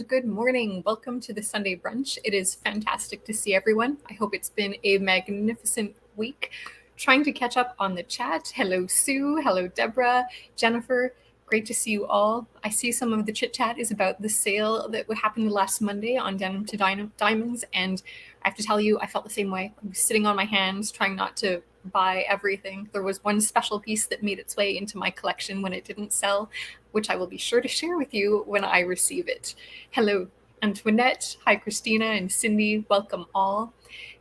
good morning. Welcome to the Sundae Brunch. It is fantastic to see everyone. I hope it's been a magnificent week. Trying to catch up on the chat. Hello, Sue. Hello, Deborah, Jennifer. Great to see you all. I see some of the chit chat is about the sale that happened last Monday on Denim to Diamonds, and I have to tell you, I felt the same way. I was sitting on my hands, trying not to buy everything. There was one special piece that made its way into my collection when it didn't sell, which I will be sure to share with you when I receive it. Hello, Antoinette. Hi, Christina and Cindy. Welcome all.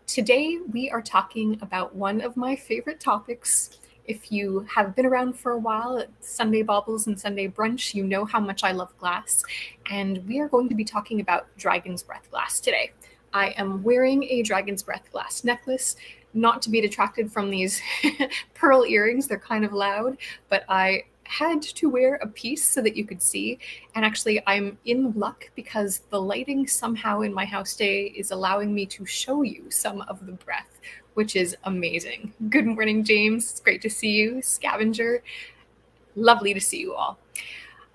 Today, we are talking about one of my favorite topics. If you have been around for a while at Sundae Baubles and Sundae Brunch, you know how much I love glass. And we are going to be talking about dragon's breath glass today. I am wearing a dragon's breath glass necklace, not to be detracted from these pearl earrings. They're kind of loud, but I had to wear a piece so that you could see. And actually, I'm in luck because the lighting somehow in my house today is allowing me to show you some of the breath, which is amazing. Good morning, James. It's great to see you. Scavenger, lovely to see you all.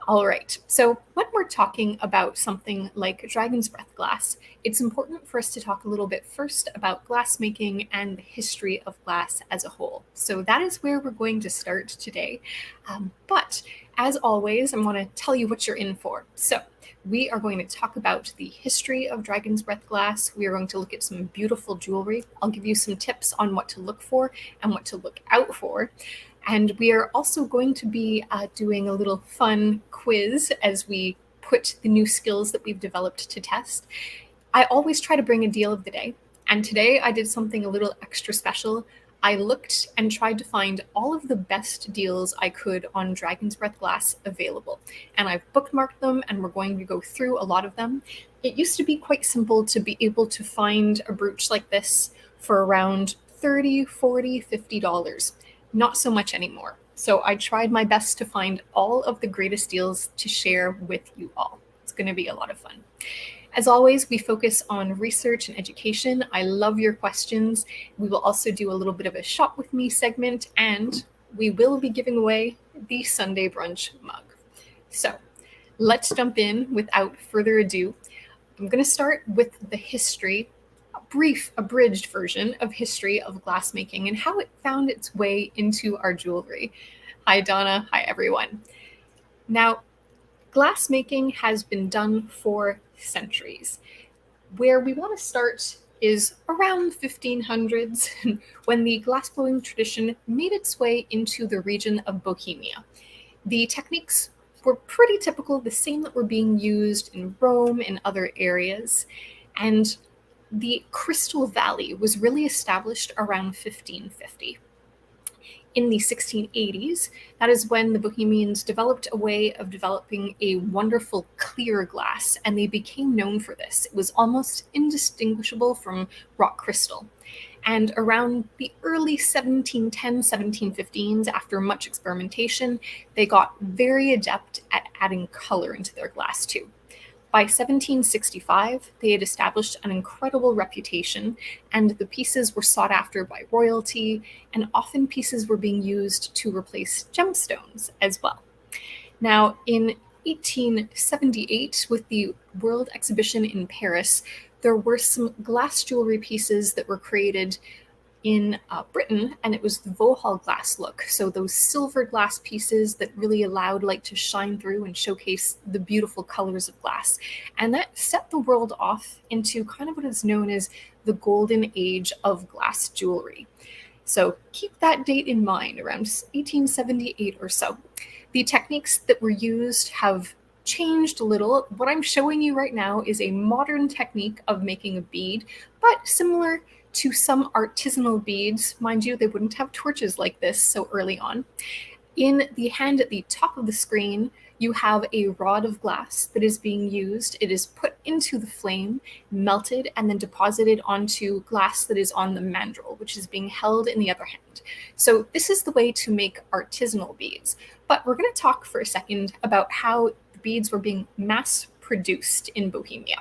All right, so when we're talking about something like dragon's breath glass, it's important for us to talk a little bit first about glass making and the history of glass as a whole. So that is where we're going to start today. But as always, I want to tell you what you're in for. So we are going to talk about the history of dragon's breath glass. We are going to look at some beautiful jewelry. I'll give you some tips on what to look for and what to look out for. And we are also going to be doing a little fun quiz as we put the new skills that we've developed to test. I always try to bring a deal of the day. And today I did something a little extra special. I looked and tried to find all of the best deals I could on dragon's breath glass available. And I've bookmarked them, and we're going to go through a lot of them. It used to be quite simple to be able to find a brooch like this for around $30, $40, $50. Not so much anymore. So I tried my best to find all of the greatest deals to share with you all. It's going to be a lot of fun. As always, we focus on research and education. I love your questions. We will also do a little bit of a shop with me segment, and we will be giving away the Sundae Brunch mug. So let's jump in without further ado. I'm going to start with the history, brief abridged version of history of glassmaking and how it found its way into our jewelry. Hi, Donna. Hi, everyone. Now, glassmaking has been done for centuries. Where we want to start is around 1500s when the glassblowing tradition made its way into the region of Bohemia. The techniques were pretty typical, the same that were being used in Rome and other areas. And the Crystal Valley was really established around 1550. In the 1680s, that is when the Bohemians developed a way of developing a wonderful clear glass, and they became known for this. It was almost indistinguishable from rock crystal. And around the early 1710s, 1715s, after much experimentation, they got very adept at adding color into their glass too. By 1765, they had established an incredible reputation, and the pieces were sought after by royalty, and often pieces were being used to replace gemstones as well. Now, in 1878, with the World Exhibition in Paris, there were some glass jewelry pieces that were created in Britain, and it was the Vauxhall glass look. So those silver glass pieces that really allowed light to shine through and showcase the beautiful colors of glass. And that set the world off into kind of what is known as the golden age of glass jewelry. So keep that date in mind, around 1878 or so. The techniques that were used have changed a little. What I'm showing you right now is a modern technique of making a bead, but similar to some artisanal beads. Mind you, they wouldn't have torches like this so early on. In the hand at the top of the screen, you have a rod of glass that is being used. It is put into the flame, melted, and then deposited onto glass that is on the mandrel, which is being held in the other hand. So this is the way to make artisanal beads. But we're going to talk for a second about how the beads were being mass produced in Bohemia.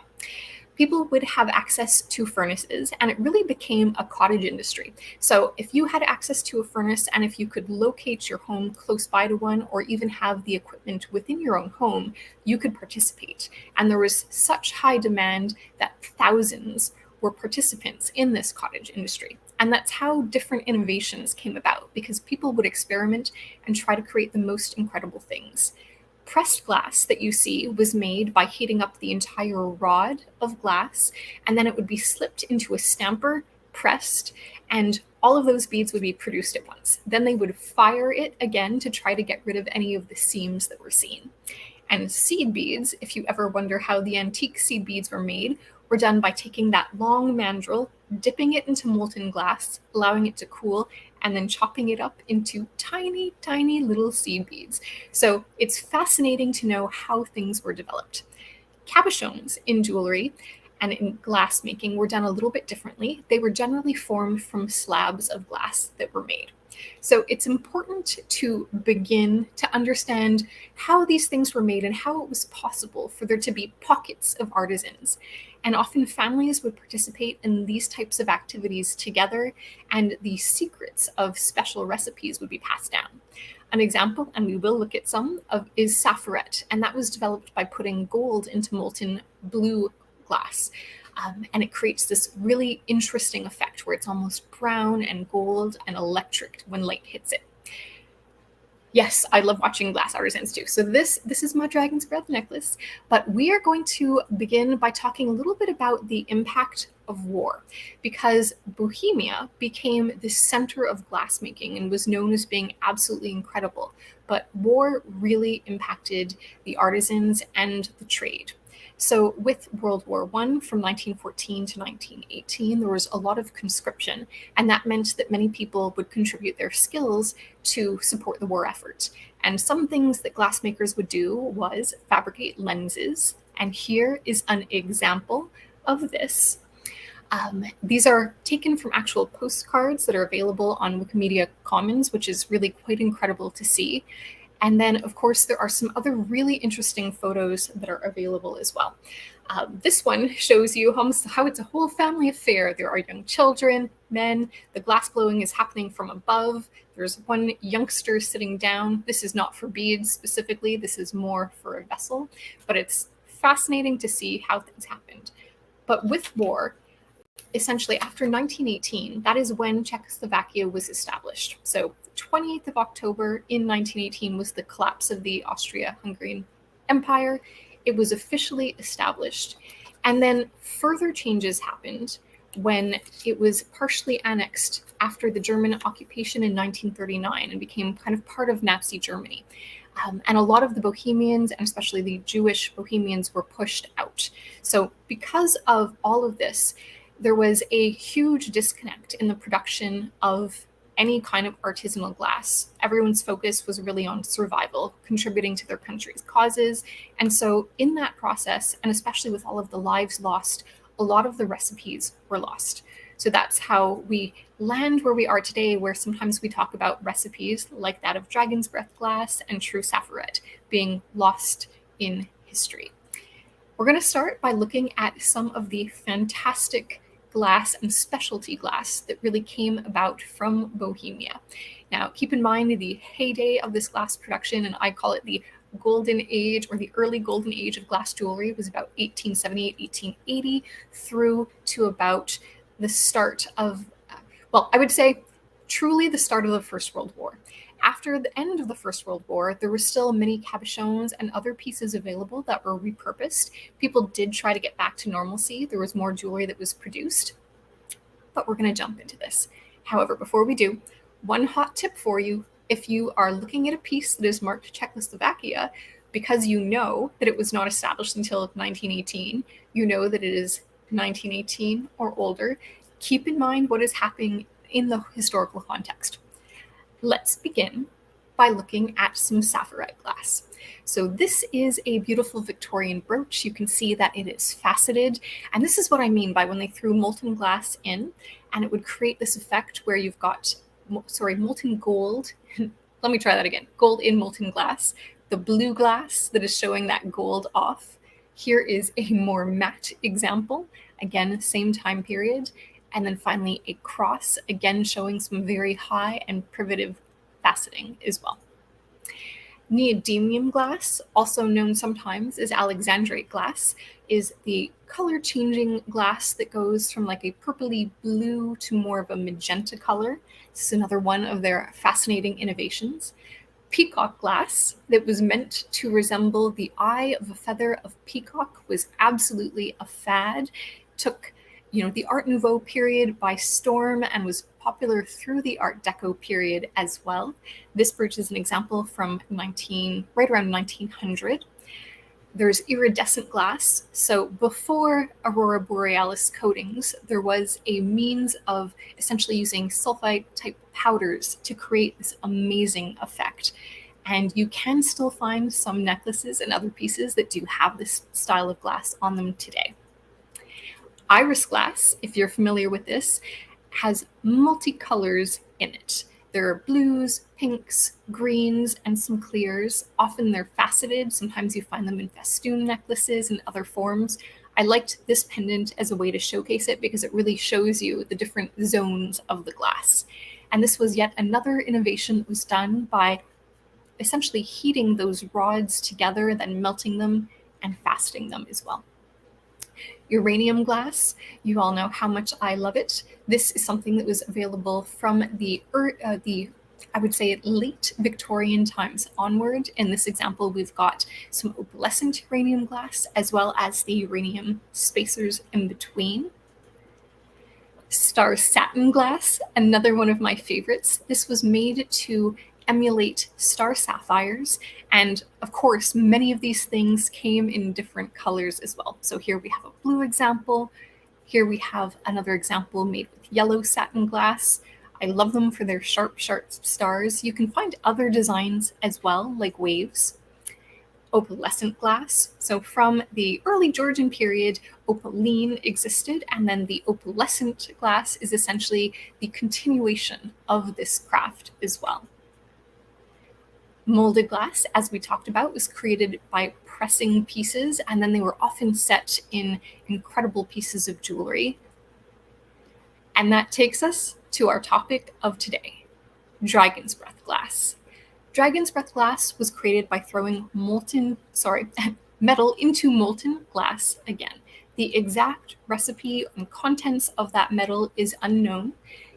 people would have access to furnaces, and it really became a cottage industry. So if you had access to a furnace, and if you could locate your home close by to one, or even have the equipment within your own home, you could participate. And there was such high demand that thousands were participants in this cottage industry. And that's how different innovations came about, because people would experiment and try to create the most incredible things. Pressed glass that you see was made by heating up the entire rod of glass, and then it would be slipped into a stamper, pressed, and all of those beads would be produced at once. Then they would fire it again to try to get rid of any of the seams that were seen. And seed beads, if you ever wonder how the antique seed beads were made, were done by taking that long mandrel, dipping it into molten glass, allowing it to cool, and then chopping it up into tiny, tiny little seed beads. So it's fascinating to know how things were developed. Cabochons in jewelry and in glass making were done a little bit differently. They were generally formed from slabs of glass that were made. So it's important to begin to understand how these things were made and how it was possible for there to be pockets of artisans. And often families would participate in these types of activities together, and the secrets of special recipes would be passed down. An example, and we will look at some, is saffroret, and that was developed by putting gold into molten blue glass. And it creates this really interesting effect where it's almost brown and gold and electric when light hits it. Yes, I love watching glass artisans too. So this is my dragon's breath necklace, but we are going to begin by talking a little bit about the impact of war, because Bohemia became the center of glassmaking and was known as being absolutely incredible. But war really impacted the artisans and the trade. So with World War I from 1914 to 1918, there was a lot of conscription, and that meant that many people would contribute their skills to support the war effort. And some things that glassmakers would do was fabricate lenses, and here is an example of this. These are taken from actual postcards that are available on Wikimedia Commons, which is really quite incredible to see. And then, of course, there are some other really interesting photos that are available as well. This one shows you how it's a whole family affair. There are young children, men, the glass blowing is happening from above. There's one youngster sitting down. This is not for beads specifically, this is more for a vessel, but it's fascinating to see how things happened. But with war, essentially after 1918, that is when Czechoslovakia was established. So 28th of October in 1918 was the collapse of the Austria-Hungarian Empire. It was officially established. And then further changes happened when it was partially annexed after the German occupation in 1939 and became kind of part of Nazi Germany. And a lot of the Bohemians, and especially the Jewish Bohemians, were pushed out. So because of all of this, there was a huge disconnect in the production of any kind of artisanal glass. Everyone's focus was really on survival, contributing to their country's causes. And so in that process, and especially with all of the lives lost, a lot of the recipes were lost. So that's how we land where we are today, where sometimes we talk about recipes like that of dragon's breath glass and true saffroret being lost in history. We're going to start by looking at some of the fantastic glass and specialty glass that really came about from Bohemia. Now, keep in mind the heyday of this glass production, and I call it the golden age or the early golden age of glass jewelry, was about 1878, 1880 through to about the start of, well, I would say truly the start of the First World War. After the end of the First World War, there were still many cabochons and other pieces available that were repurposed. People did try to get back to normalcy. There was more jewelry that was produced, but we're going to jump into this. However, before we do, one hot tip for you: if you are looking at a piece that is marked Czechoslovakia, because you know that it was not established until 1918, you know that it is 1918 or older, keep in mind what is happening in the historical context. Let's begin by looking at some saffroret glass. So this is a beautiful Victorian brooch. You can see that it is faceted. And this is what I mean by when they threw molten glass in, and it would create this effect where you've got, molten gold. Let me try that again. Gold in molten glass. The blue glass that is showing that gold off. Here is a more matte example, again, same time period. And then finally a cross, again showing some very high and privative faceting as well. Neodymium glass, also known sometimes as Alexandrite glass, is the color changing glass that goes from like a purpley blue to more of a magenta color. This is another one of their fascinating innovations. Peacock glass that was meant to resemble the eye of a feather of peacock was absolutely a fad. Took, the Art Nouveau period by storm and was popular through the Art Deco period as well. This bridge is an example from right around 1900. There's iridescent glass. So before Aurora Borealis coatings, there was a means of essentially using sulfite type powders to create this amazing effect. And you can still find some necklaces and other pieces that do have this style of glass on them today. Iris glass, if you're familiar with this, has multicolors in it. There are blues, pinks, greens, and some clears. Often they're faceted. Sometimes you find them in festoon necklaces and other forms. I liked this pendant as a way to showcase it because it really shows you the different zones of the glass. And this was yet another innovation that was done by essentially heating those rods together, then melting them and faceting them as well. Uranium glass, you all know how much I love it. This is something that was available from the I would say late Victorian times onward. In this example, we've got some opalescent uranium glass as well as the uranium spacers in between. Star satin glass, another one of my favorites. This was made to emulate star sapphires. And of course, many of these things came in different colors as well. So here we have a blue example. Here we have another example made with yellow satin glass. I love them for their sharp stars. You can find other designs as well, like waves. Opalescent glass. So from the early Georgian period, opaline existed, and then the opalescent glass is essentially the continuation of this craft as well. Molded glass, as we talked about, was created by pressing pieces, and then they were often set in incredible pieces of jewelry. And that takes us to our topic of today, dragon's breath glass. Dragon's breath glass was created by throwing metal into molten glass again. The exact recipe and contents of that metal is unknown.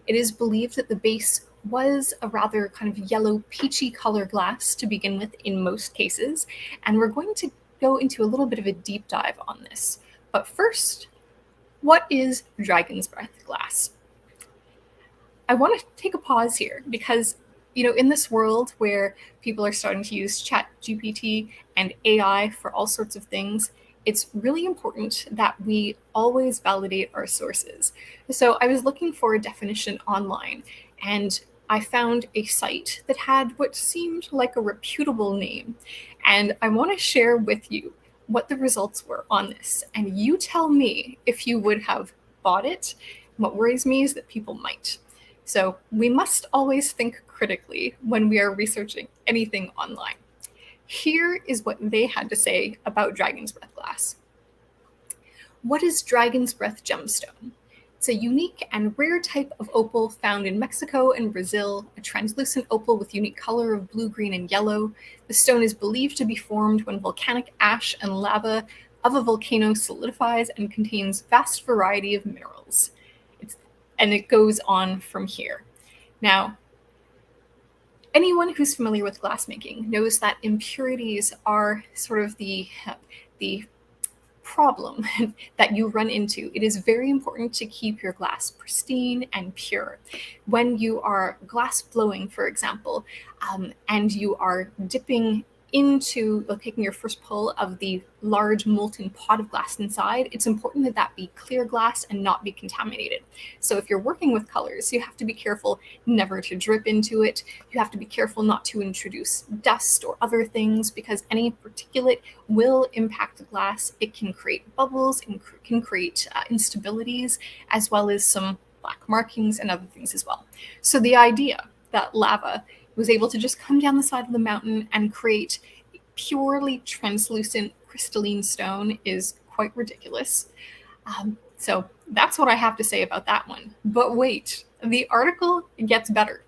It is believed that the base was a rather kind of yellow peachy color glass to begin with in most cases, and we're going to go into a little bit of a deep dive on this. But first, what is dragon's breath glass? I want to take a pause here because in this world where people are starting to use ChatGPT and AI for all sorts of things, it's really important that we always validate our sources. So I was looking for a definition online, and I found a site that had what seemed like a reputable name. And I want to share with you what the results were on this. And you tell me if you would have bought it. What worries me is that people might. So we must always think critically when we are researching anything online. Here is what they had to say about dragon's breath glass. What is dragon's breath gemstone? It's a unique and rare type of opal found in Mexico and Brazil, a translucent opal with unique color of blue, green, and yellow. The stone is believed to be formed when volcanic ash and lava of a volcano solidifies and contains vast variety of minerals. And it goes on from here. Now, anyone who's familiar with glassmaking knows that impurities are sort of the problem that you run into. It is very important to keep your glass pristine and pure. When you are glass blowing, for example, and you are dipping into taking your first pull of the large molten pot of glass inside, it's important that that be clear glass and not be contaminated. So if you're working with colors, you have to be careful never to drip into it. You have to be careful not to introduce dust or other things because any particulate will impact the glass. It can create bubbles and can create instabilities, as well as some black markings and other things as well. So the idea that lava was able to just come down the side of the mountain and create purely translucent crystalline stone is quite ridiculous. So that's what I have to say about that one. But wait, the article gets better.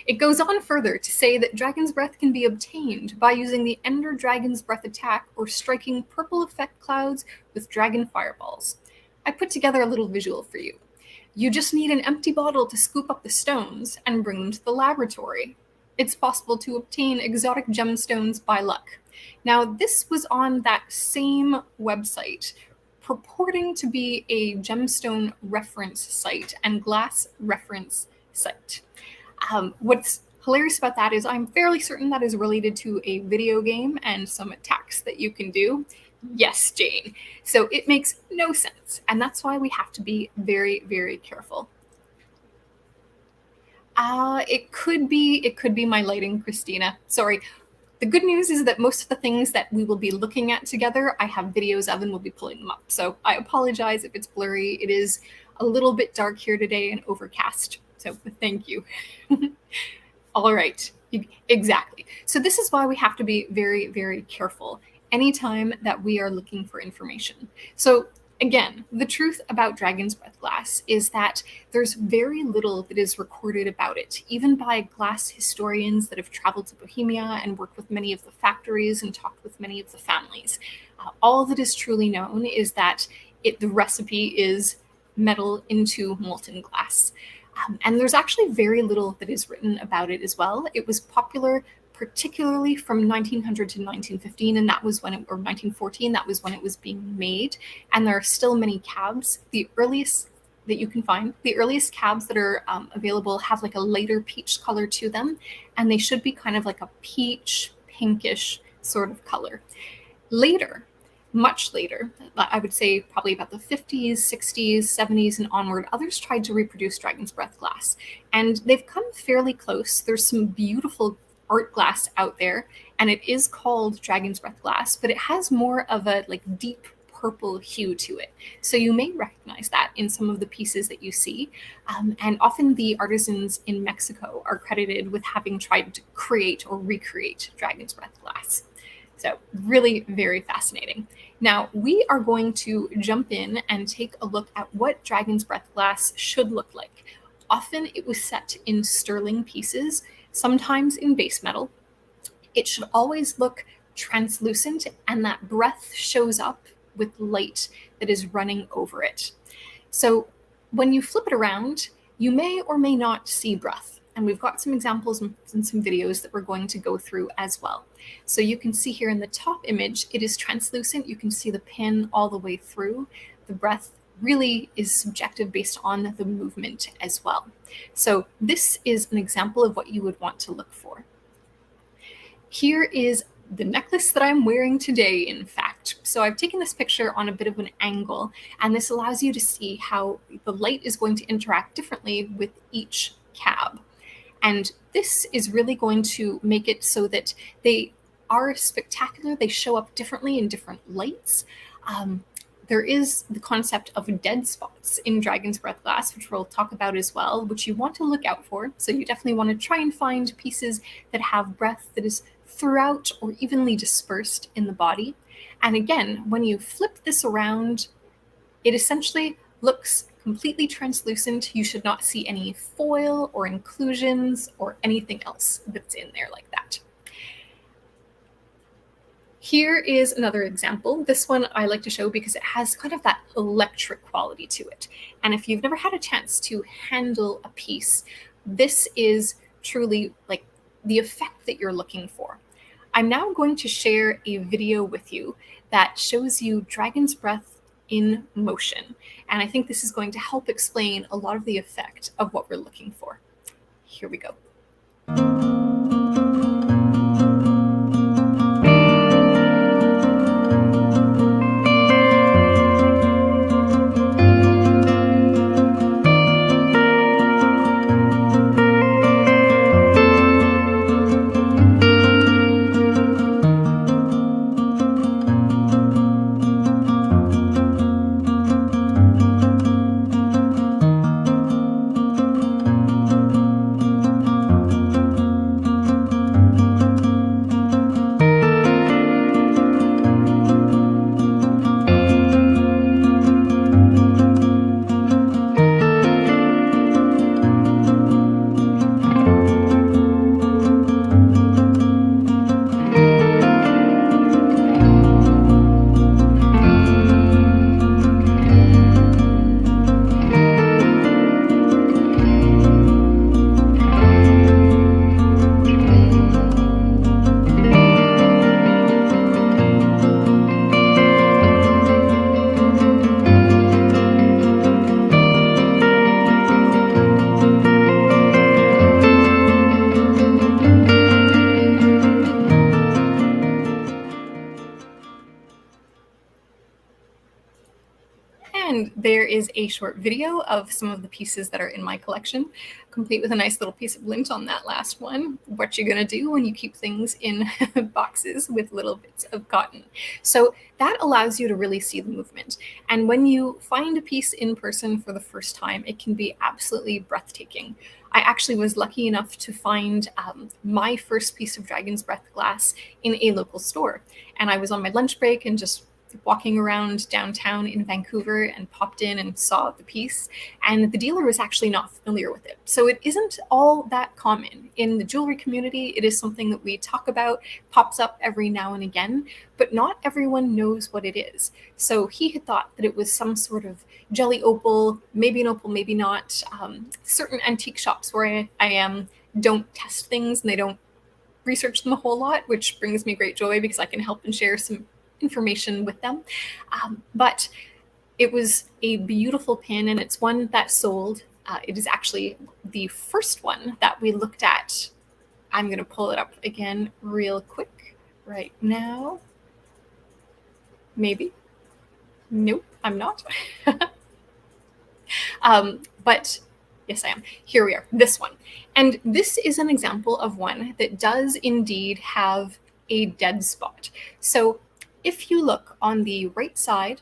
It goes on further to say that Dragon's Breath can be obtained by using the Ender Dragon's Breath attack or striking purple effect clouds with dragon fireballs. I put together a little visual for you. You just need an empty bottle to scoop up the stones and bring them to the laboratory. It's possible to obtain exotic gemstones by luck. Now, this was on that same website, purporting to be a gemstone reference site and glass reference site. What's hilarious about that is I'm fairly certain that is related to a video game and some attacks that you can do. Yes, Jane. So it makes no sense, and that's why we have to be very, very careful. It could be my lighting, Christina. Sorry. The good news is that most of the things that we will be looking at together, I have videos of and we'll be pulling them up. So I apologize if it's blurry. It is a little bit dark here today and overcast. So thank you. All right, exactly. So this is why we have to be very, very careful anytime that we are looking for information. So again, the truth about Dragon's Breath glass is that there's very little that is recorded about it, even by glass historians that have traveled to Bohemia and worked with many of the factories and talked with many of the families. All that is truly known is that the recipe is metal into molten glass. And there's actually very little that is written about it as well. It was popular particularly from 1900 to 1915, and that was when or 1914, that was when it was being made. And there are still many cabs. The earliest that you can find, the earliest cabs that are available have like a lighter peach color to them, and they should be kind of like a peach, pinkish sort of color. Later, much later, I would say probably about the 50s, 60s, 70s, and onward, others tried to reproduce Dragon's Breath glass. And they've come fairly close. There's some beautiful art glass out there, and it is called Dragon's Breath glass, but it has more of a like deep purple hue to it. So you may recognize that in some of the pieces that you see. And often the artisans in Mexico are credited with having tried to create or recreate Dragon's Breath glass. So really very fascinating. Now we are going to jump in and take a look at what Dragon's Breath glass should look like. Often it was set in sterling pieces, sometimes in base metal. It should always look translucent, and that breath shows up with light that is running over it. So when you flip it around, you may or may not see breath. And we've got some examples and some videos that we're going to go through as well. So you can see here in the top image, it is translucent. You can see the pin all the way through. The breath really is subjective based on the movement as well. So this is an example of what you would want to look for. Here is the necklace that I'm wearing today, in fact. So I've taken this picture on a bit of an angle, and this allows you to see how the light is going to interact differently with each cab. And this is really going to make it so that they are spectacular. They show up differently in different lights. There is the concept of dead spots in Dragon's Breath glass, which we'll talk about as well, which you want to look out for. So you definitely want to try and find pieces that have breath that is throughout or evenly dispersed in the body. And again, when you flip this around, it essentially looks completely translucent. You should not see any foil or inclusions or anything else that's in there like that. Here is another example. This one I like to show because it has kind of that electric quality to it. And if you've never had a chance to handle a piece, this is truly like the effect that you're looking for. I'm now going to share a video with you that shows you Dragon's Breath in motion. And I think this is going to help explain a lot of the effect of what we're looking for. Here we go. a short video of some of the pieces that are in my collection, complete with a nice little piece of lint on that last one. What you're going to do when you keep things in boxes with little bits of cotton. So that allows you to really see the movement. And when you find a piece in person for the first time, it can be absolutely breathtaking. I actually was lucky enough to find my first piece of Dragon's Breath glass in a local store. And I was on my lunch break and just walking around downtown in Vancouver and popped in and saw the piece. And the dealer was actually not familiar with it. So it isn't all that common. In the jewelry community, it is something that we talk about, pops up every now and again, but not everyone knows what it is. So he had thought that it was some sort of jelly opal, maybe an opal, maybe not. Certain antique shops where I am don't test things and they don't research them a whole lot, which brings me great joy because I can help and share some information with them. But it was a beautiful pin, and it's one that sold. It is actually the first one that we looked at. I'm going to pull it up again real quick right now. Maybe. Nope, I'm not. But yes, I am. Here we are, this one. And this is an example of one that does indeed have a dead spot. So if you look on the right side,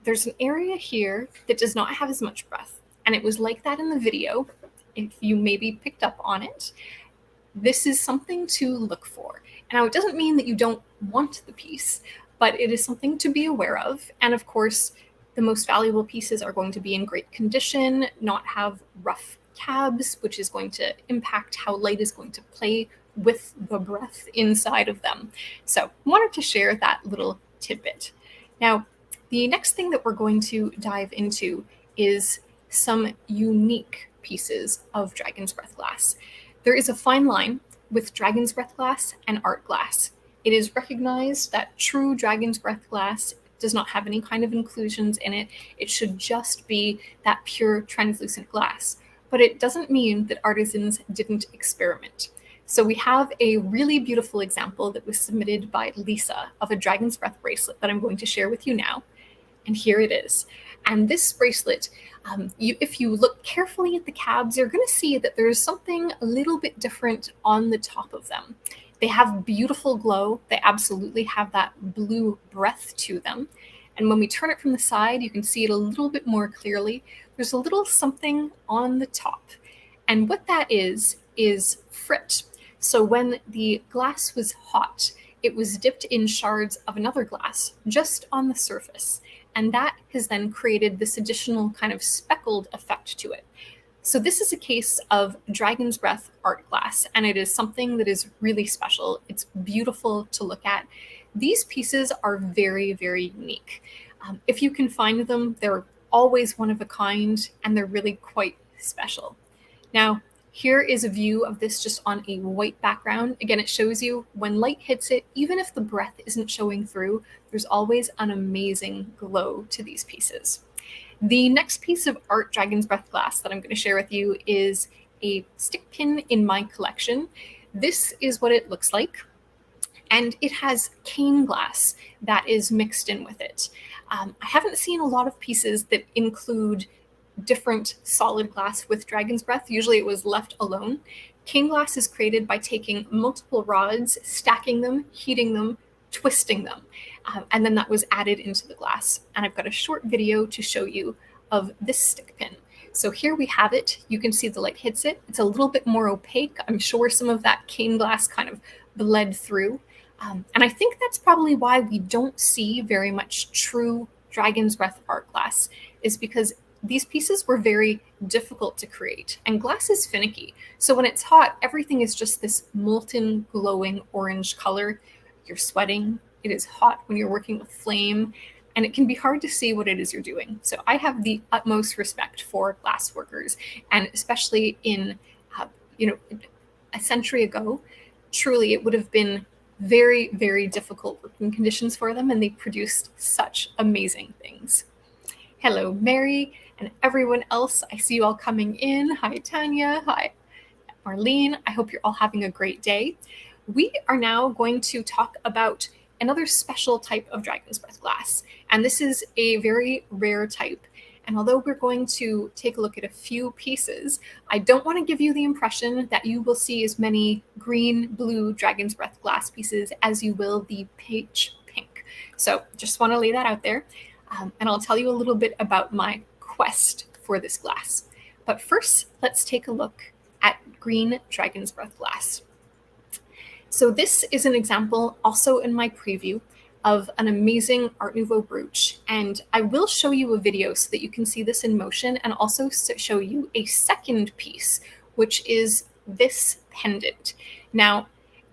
there's an area here that does not have as much breath. And it was like that in the video. If you maybe picked up on it, this is something to look for. Now, it doesn't mean that you don't want the piece, but it is something to be aware of. And of course, the most valuable pieces are going to be in great condition, not have rough cabs, which is going to impact how light is going to play with the breath inside of them. So I wanted to share that little tidbit. Now, the next thing that we're going to dive into is some unique pieces of Dragon's Breath glass. There is a fine line with Dragon's Breath glass and art glass. It is recognized that true Dragon's Breath glass does not have any kind of inclusions in it. It should just be that pure translucent glass. But it doesn't mean that artisans didn't experiment. So we have a really beautiful example that was submitted by Lisa of a Dragon's Breath bracelet that I'm going to share with you now. And here it is. And this bracelet, if you look carefully at the cabs, you're going to see that there's something a little bit different on the top of them. They have beautiful glow. They absolutely have that blue breath to them. And when we turn it from the side, you can see it a little bit more clearly. There's a little something on the top. And what that is frit. So when the glass was hot, it was dipped in shards of another glass just on the surface. And that has then created this additional kind of speckled effect to it. So this is a case of Dragon's Breath art glass, and it is something that is really special. It's beautiful to look at. These pieces are very, very unique. If you can find them, they're always one of a kind, and they're really quite special. Now, here is a view of this just on a white background. Again, it shows you when light hits it, even if the breath isn't showing through, there's always an amazing glow to these pieces. The next piece of art Dragon's Breath glass that I'm going to share with you is a stick pin in my collection. This is what it looks like. And it has cane glass that is mixed in with it. I haven't seen a lot of pieces that include different solid glass with Dragon's Breath. Usually it was left alone. Cane glass is created by taking multiple rods, stacking them, heating them, twisting them, and then that was added into the glass. And I've got a short video to show you of this stick pin. So here we have it. You can see the light hits it. It's a little bit more opaque. I'm sure some of that cane glass kind of bled through. And I think that's probably why we don't see very much true Dragon's Breath art glass, is because these pieces were very difficult to create, and glass is finicky. So when it's hot, everything is just this molten, glowing orange color. You're sweating. It is hot when you're working with flame, and it can be hard to see what it is you're doing. So I have the utmost respect for glass workers, and especially in, a century ago, truly it would have been very, very difficult working conditions for them, and they produced such amazing things. Hello, Mary, and everyone else. I see you all coming in. Hi, Tanya. Hi, Marlene. I hope you're all having a great day. We are now going to talk about another special type of Dragon's Breath glass, and this is a very rare type. And although we're going to take a look at a few pieces, I don't want to give you the impression that you will see as many green, blue Dragon's Breath glass pieces as you will the peach pink. So just want to lay that out there. And I'll tell you a little bit about my quest for this glass. But first, let's take a look at green Dragon's Breath glass. So this is an example also in my preview of an amazing Art Nouveau brooch. And I will show you a video so that you can see this in motion, and also show you a second piece, which is this pendant. Now,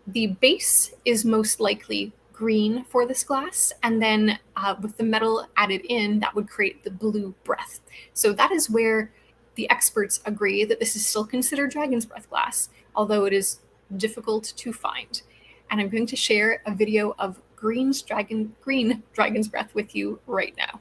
the base is most likely green for this glass, and then with the metal added in, that would create the blue breath. So that is where the experts agree that this is still considered Dragon's Breath glass, although it is difficult to find. And I'm going to share a video of green Dragon's Breath with you right now.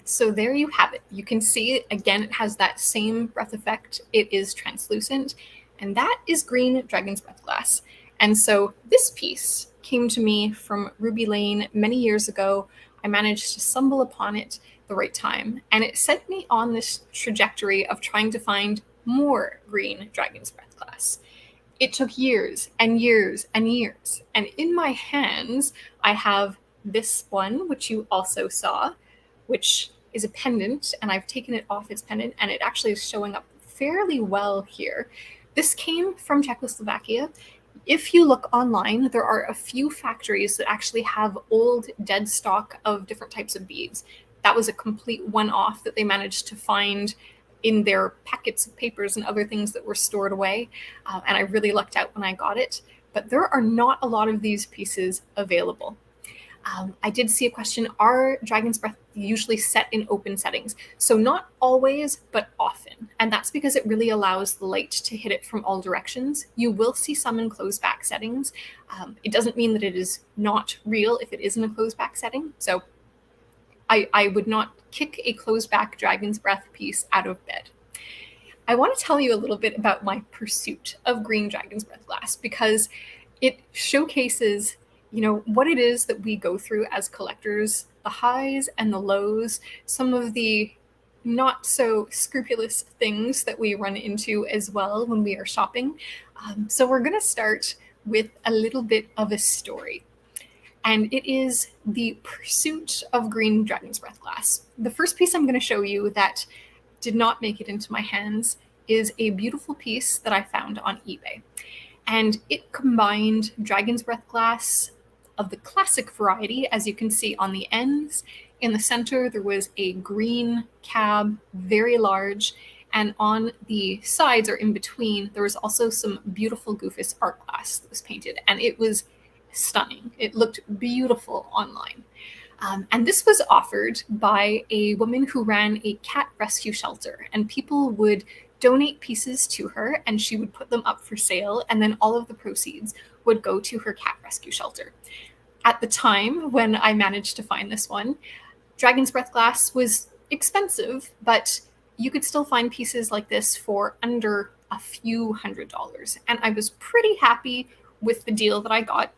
So there you have it. You can see it again, it has that same breath effect. It is translucent, and that is green Dragon's Breath glass. And so this piece came to me from Ruby Lane many years ago. I managed to stumble upon it the right time, and it set me on this trajectory of trying to find more green Dragon's Breath glass. It took years and years and years, and in my hands I have this one, which you also saw, which is a pendant, and I've taken it off its pendant, and it actually is showing up fairly well here. This came from Czechoslovakia. If you look online, there are a few factories that actually have old dead stock of different types of beads. That was a complete one-off that they managed to find in their packets of papers and other things that were stored away, and I really lucked out when I got it. But there are not a lot of these pieces available. I did see a question, are Dragon's Breath usually set in open settings? So not always, but often. And that's because it really allows the light to hit it from all directions. You will see some in closed back settings. It doesn't mean that it is not real if it is in a closed back setting. So I would not kick a closed back Dragon's Breath piece out of bed. I want to tell you a little bit about my pursuit of green Dragon's Breath glass, because it showcases what it is that we go through as collectors, the highs and the lows, some of the not so scrupulous things that we run into as well when we are shopping. So we're going to start with a little bit of a story. And it is the pursuit of green Dragon's Breath glass. The first piece I'm going to show you that did not make it into my hands is a beautiful piece that I found on eBay. And it combined Dragon's Breath glass of the classic variety, as you can see on the ends. In the center, there was a green cab, very large, and on the sides or in between, there was also some beautiful Goofus art glass that was painted, and it was stunning. It looked beautiful online. And this was offered by a woman who ran a cat rescue shelter, and people would donate pieces to her, and she would put them up for sale, and then all of the proceeds would go to her cat rescue shelter. At the time when I managed to find this one, Dragon's Breath glass was expensive, but you could still find pieces like this for under a few $100s. And I was pretty happy with the deal that I got,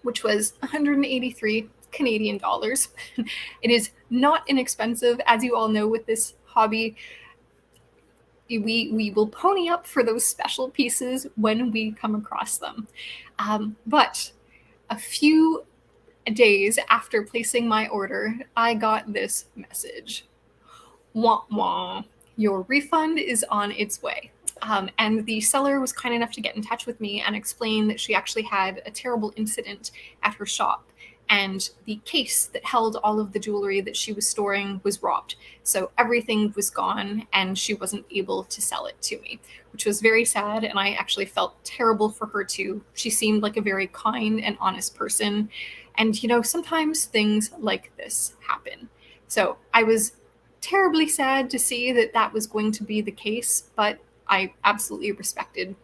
which was 183 Canadian dollars. It is not inexpensive, as you all know with this hobby. We will pony up for those special pieces when we come across them. But a few days after placing my order, I got this message. Wah wah, your refund is on its way. And the seller was kind enough to get in touch with me and explain that she actually had a terrible incident at her shop. And the case that held all of the jewelry that she was storing was robbed. So everything was gone and she wasn't able to sell it to me, which was very sad. And I actually felt terrible for her too. She seemed like a very kind and honest person. And, sometimes things like this happen. So I was terribly sad to see that that was going to be the case, but I absolutely respected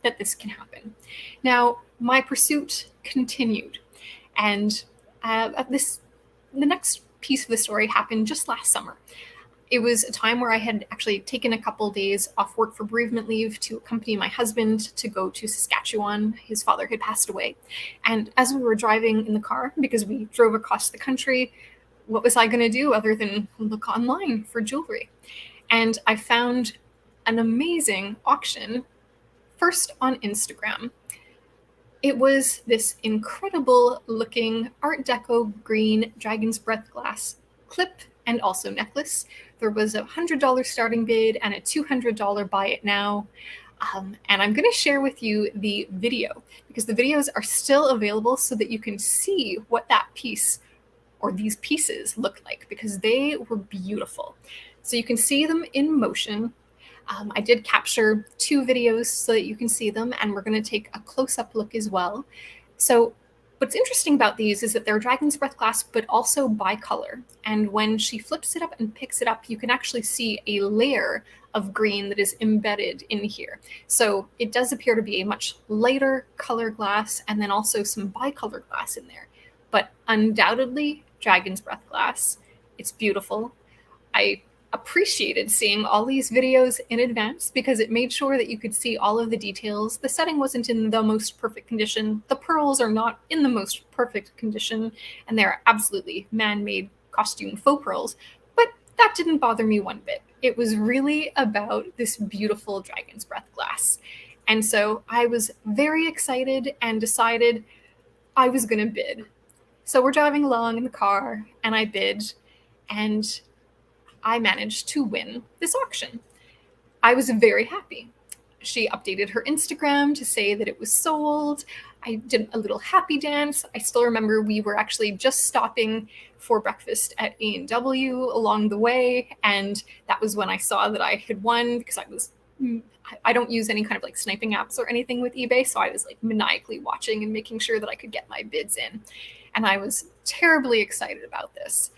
that this can happen. Now, my pursuit continued, and the next piece of the story happened just last summer. It was a time where I had actually taken a couple days off work for bereavement leave to accompany my husband to go to Saskatchewan. His father had passed away. And as we were driving in the car, because we drove across the country, what was I going to do other than look online for jewelry? And I found an amazing auction first on Instagram. It was this incredible looking Art Deco green dragon's breath glass clip and also necklace. There was a $100 starting bid and a $200 buy it now. And I'm going to share with you the video because the videos are still available so that you can see what that piece or these pieces look like, because they were beautiful. So you can see them in motion. I did capture 2 videos so that you can see them, and we're going to take a close-up look as well. So what's interesting about these is that they're dragon's breath glass, but also bicolor. And when she flips it up and picks it up, you can actually see a layer of green that is embedded in here. So it does appear to be a much lighter color glass, and then also some bicolor glass in there. But undoubtedly, dragon's breath glass. It's beautiful. I appreciated seeing all these videos in advance because it made sure that you could see all of the details. The setting wasn't in the most perfect condition. The pearls are not in the most perfect condition, and they're absolutely man-made costume faux pearls. But that didn't bother me one bit. It was really about this beautiful dragon's breath glass. And so I was very excited and decided I was going to bid. So we're driving along in the car, and I bid, and I managed to win this auction. I was very happy. She updated her Instagram to say that it was sold. I did a little happy dance. I still remember we were actually just stopping for breakfast at A&W along the way, and that was when I saw that I had won because I don't use any kind of like sniping apps or anything with eBay, so I was like maniacally watching and making sure that I could get my bids in. And I was terribly excited about this.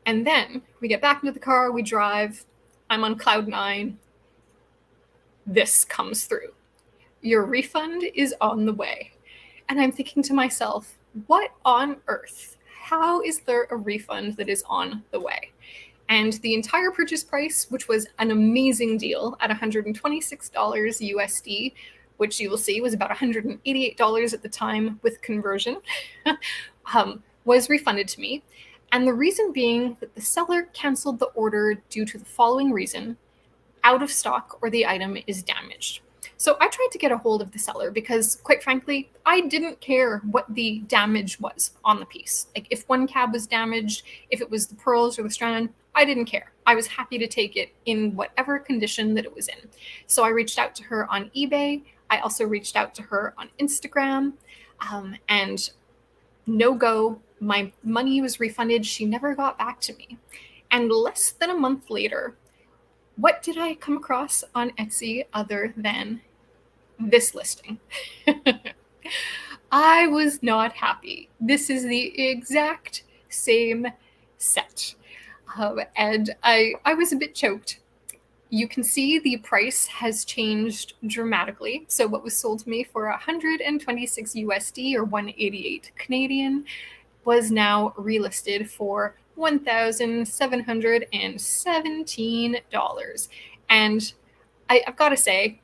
And then we get back into the car, we drive, I'm on cloud 9. This comes through. Your refund is on the way. And I'm thinking to myself, what on earth? How is there a refund that is on the way? And the entire purchase price, which was an amazing deal at $126 USD, which you will see was about $188 at the time with conversion, was refunded to me. And the reason being that the seller canceled the order due to the following reason: out of stock or the item is damaged. So I tried to get a hold of the seller because, quite frankly, I didn't care what the damage was on the piece. Like if one cab was damaged, if it was the pearls or the strand, I didn't care. I was happy to take it in whatever condition that it was in. So I reached out to her on eBay. I also reached out to her on Instagram, and no go. My money was refunded. She never got back to me. And less than a month later, what did I come across on Etsy other than this listing? I was not happy. This is the exact same set. And I was a bit choked. You can see the price has changed dramatically. So what was sold to me for 126 USD or 188 Canadian was now relisted for $1,717. And I've got to say,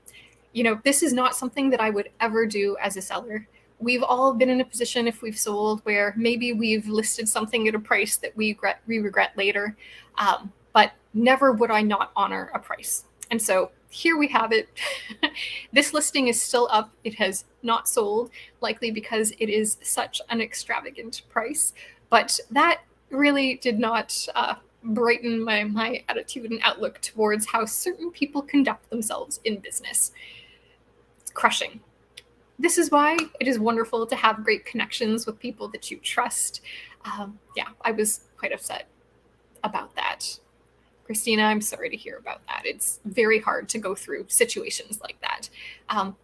this is not something that I would ever do as a seller. We've all been in a position, if we've sold, where maybe we've listed something at a price that we regret later. But never would I not honor a price. And so here we have it. This listing is still up. It has not sold, likely because it is such an extravagant price. But that really did not brighten my attitude and outlook towards how certain people conduct themselves in business. It's crushing. This is why it is wonderful to have great connections with people that you trust. Yeah, I was quite upset about that. Christina, I'm sorry to hear about that. It's very hard to go through situations like that.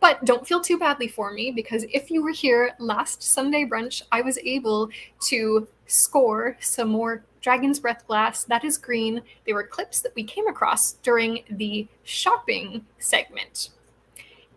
But don't feel too badly for me, because if you were here last Sundae brunch, I was able to score some more Dragon's Breath glass. That is green. They were clips that we came across during the shopping segment.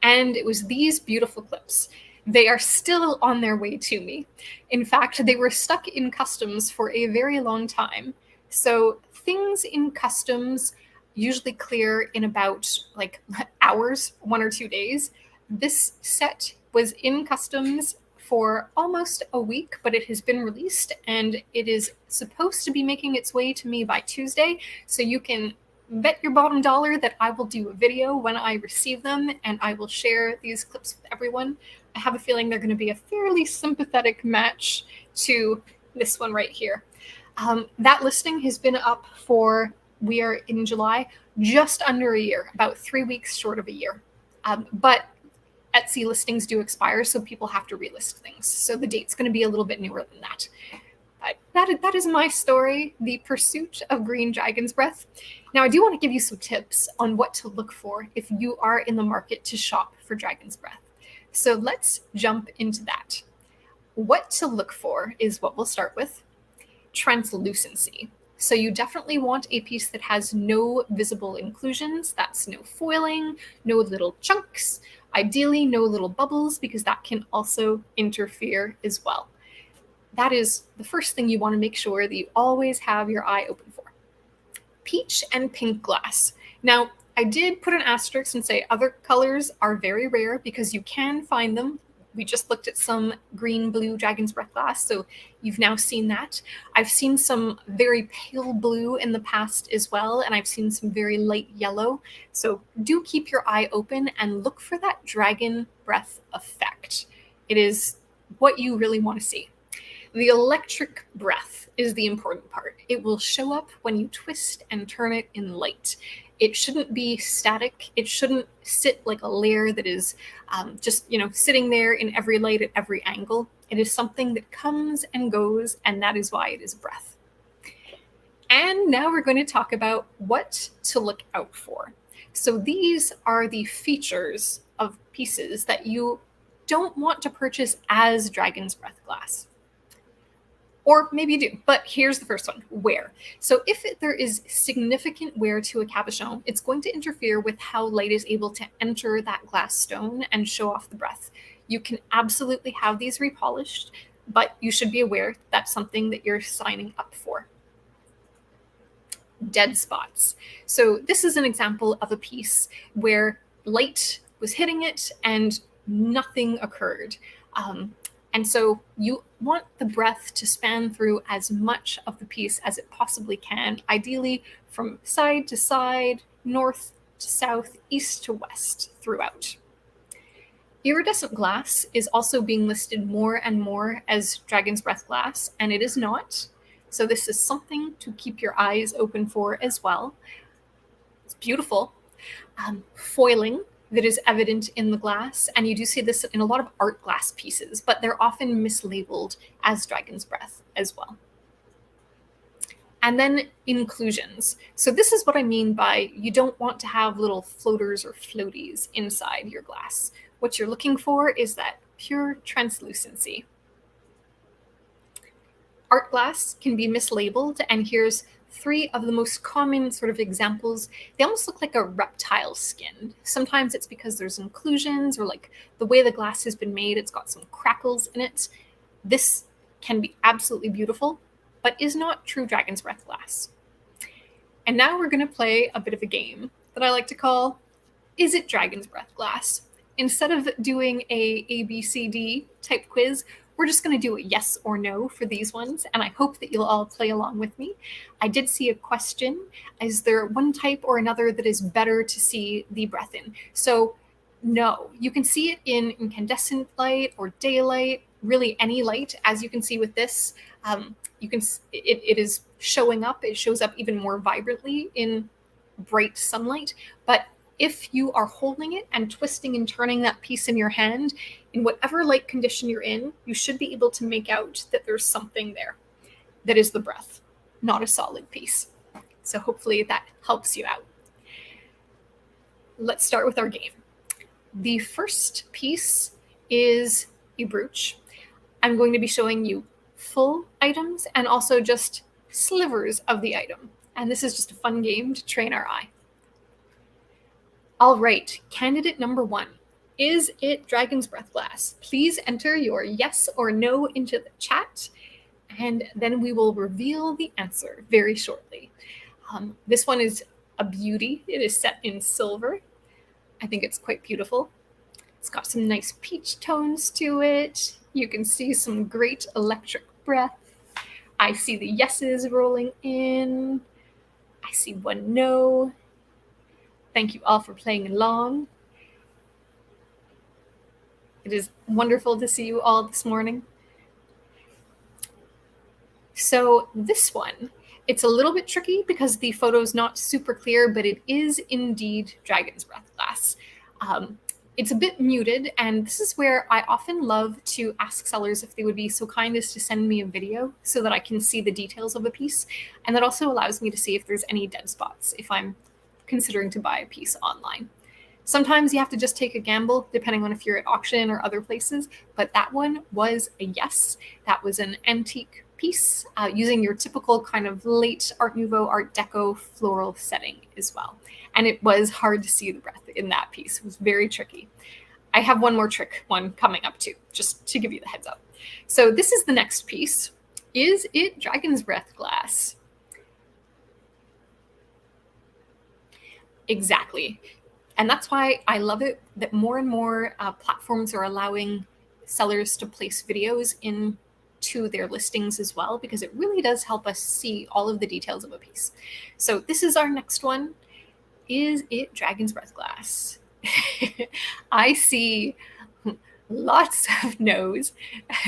And it was these beautiful clips. They are still on their way to me. In fact, they were stuck in customs for a very long time. So things in customs usually clear in about like hours, 1 or 2 days. This set was in customs for almost a week, but it has been released and it is supposed to be making its way to me by Tuesday. So you can bet your bottom dollar that I will do a video when I receive them, and I will share these clips with everyone. I have a feeling they're going to be a fairly sympathetic match to this one right here. That listing has been up for, we are in July, just under a year, about 3 weeks short of a year. But Etsy listings do expire, so people have to relist things. So the date's going to be a little bit newer than that. But that is my story, the pursuit of green Dragon's Breath. Now, I do want to give you some tips on what to look for if you are in the market to shop for Dragon's Breath. So let's jump into that. What to look for is what we'll start with. Translucency. So you definitely want a piece that has no visible inclusions. That's no foiling, no little chunks, ideally no little bubbles, because that can also interfere as well. That is the first thing you want to make sure that you always have your eye open for. Peach and pink glass. Now, I did put an asterisk and say other colors are very rare, because you can find them. We just looked at some green blue Dragon's Breath glass, so you've now seen that. I've seen some very pale blue in the past as well, and I've seen some very light yellow. So do keep your eye open and look for that Dragon Breath effect. It is what you really want to see. The electric breath is the important part. It will show up when you twist and turn it in light. It shouldn't be static. It shouldn't sit like a layer that is just, sitting there in every light at every angle. It is something that comes and goes, and that is why it is breath. And now we're going to talk about what to look out for. So these are the features of pieces that you don't want to purchase as Dragon's Breath glass. Or maybe you do, but here's the first one, wear. So if there is significant wear to a cabochon, it's going to interfere with how light is able to enter that glass stone and show off the breath. You can absolutely have these repolished, but you should be aware that's something that you're signing up for. Dead spots. So this is an example of a piece where light was hitting it and nothing occurred. And so you want the breath to span through as much of the piece as it possibly can, ideally from side to side, north to south, east to west throughout. Iridescent glass is also being listed more and more as Dragon's Breath glass, and it is not. So this is something to keep your eyes open for as well. It's beautiful. Foiling that is evident in the glass, and you do see this in a lot of art glass pieces, but they're often mislabeled as Dragon's Breath as well. And then inclusions. So this is what I mean by you don't want to have little floaters or floaties inside your glass. What you're looking for is that pure translucency. Art glass can be mislabeled, and here's 3 of the most common sort of examples. They almost look like a reptile skin. Sometimes it's because there's inclusions, or like the way the glass has been made, it's got some crackles in it. This can be absolutely beautiful, but is not true Dragon's Breath glass. And now we're going to play a bit of a game that I like to call, Is it Dragon's Breath glass? Instead of doing a ABCD type quiz, we're just going to do a yes or no for these ones, and I hope that you'll all play along with me. I did see a question, is there one type or another that is better to see the breath in? So no, you can see it in incandescent light or daylight, really any light. As you can see with this, it is showing up. It shows up even more vibrantly in bright sunlight. But if you are holding it and twisting and turning that piece in your hand, in whatever light condition you're in, you should be able to make out that there's something there that is the breath, not a solid piece. So hopefully that helps you out. Let's start with our game. The first piece is a brooch. I'm going to be showing you full items and also just slivers of the item. And this is just a fun game to train our eye. All right, candidate number 1. Is it Dragon's Breath glass? Please enter your yes or no into the chat, and then we will reveal the answer very shortly. This one is a beauty. It is set in silver. I think it's quite beautiful. It's got some nice peach tones to it. You can see some great electric breath. I see the yeses rolling in. I see one no. Thank you all for playing along. It is wonderful to see you all this morning. So this one, it's a little bit tricky because the photo is not super clear, but it is indeed Dragon's Breath glass. It's a bit muted, and this is where I often love to ask sellers if they would be so kind as to send me a video so that I can see the details of a piece. And that also allows me to see if there's any dead spots if I'm considering to buy a piece online. Sometimes you have to just take a gamble depending on if you're at auction or other places, but that one was a yes. That was an antique piece using your typical kind of late Art Nouveau, Art Deco floral setting as well. And it was hard to see the breath in that piece. It was very tricky. I have one more trick one coming up too, just to give you the heads up. So this is the next piece. Is it Dragon's Breath glass? Exactly. And that's why I love it that more and more platforms are allowing sellers to place videos into their listings as well, because it really does help us see all of the details of a piece. So this is our next one. Is it Dragon's Breath glass? I see lots of no's.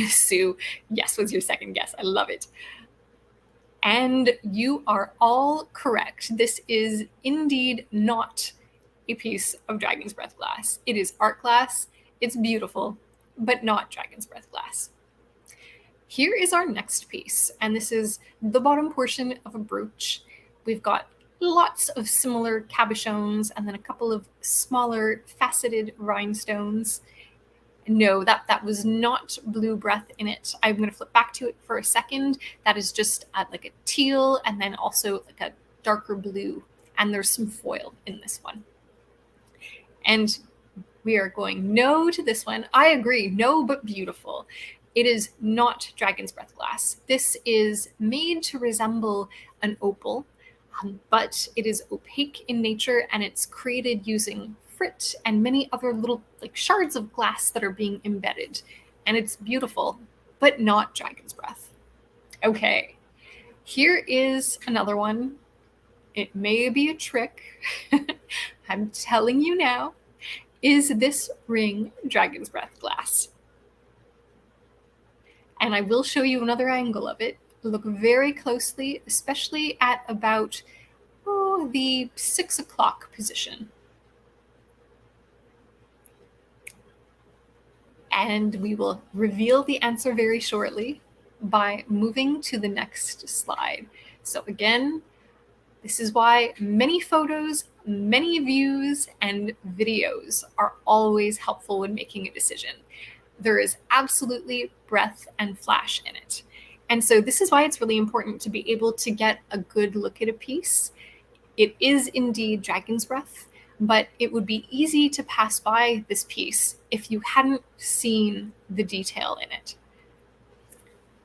Sue, yes was your second guess. I love it. And you are all correct. This is indeed not a piece of Dragon's Breath glass. It is art glass. It's beautiful, but not Dragon's Breath glass. Here is our next piece, and this is the bottom portion of a brooch. We've got lots of similar cabochons and then a couple of smaller faceted rhinestones. No, that was not blue breath in it. I'm going to flip back to it for a second. That is just like a teal and then also like a darker blue. And there's some foil in this one. And we are going no to this one. I agree, no, but beautiful. It is not Dragon's Breath glass. This is made to resemble an opal, but it is opaque in nature and it's created using frit and many other little like shards of glass that are being embedded. And it's beautiful, but not Dragon's Breath. Okay, here is another one. It may be a trick. I'm telling you now. Is this ring Dragon's Breath glass? And I will show you another angle of it. Look very closely, especially at about the 6 o'clock position. And we will reveal the answer very shortly by moving to the next slide. So again, this is why many photos, many views, and videos are always helpful when making a decision. There is absolutely breath and flash in it. And so this is why it's really important to be able to get a good look at a piece. It is indeed Dragon's Breath, but it would be easy to pass by this piece if you hadn't seen the detail in it.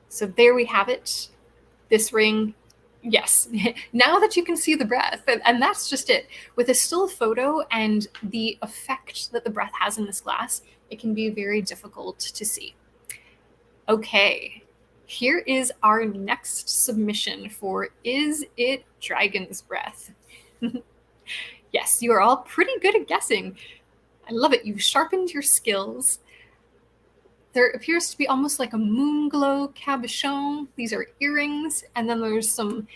So there we have it. This ring, yes, now that you can see the breath, and that's just it. With a still photo and the effect that the breath has in this glass, it can be very difficult to see. Okay, here is our next submission for Is It Dragon's Breath? Yes, you are all pretty good at guessing. I love it. You've sharpened your skills. There appears to be almost like a moon glow cabochon. These are earrings, and then there's some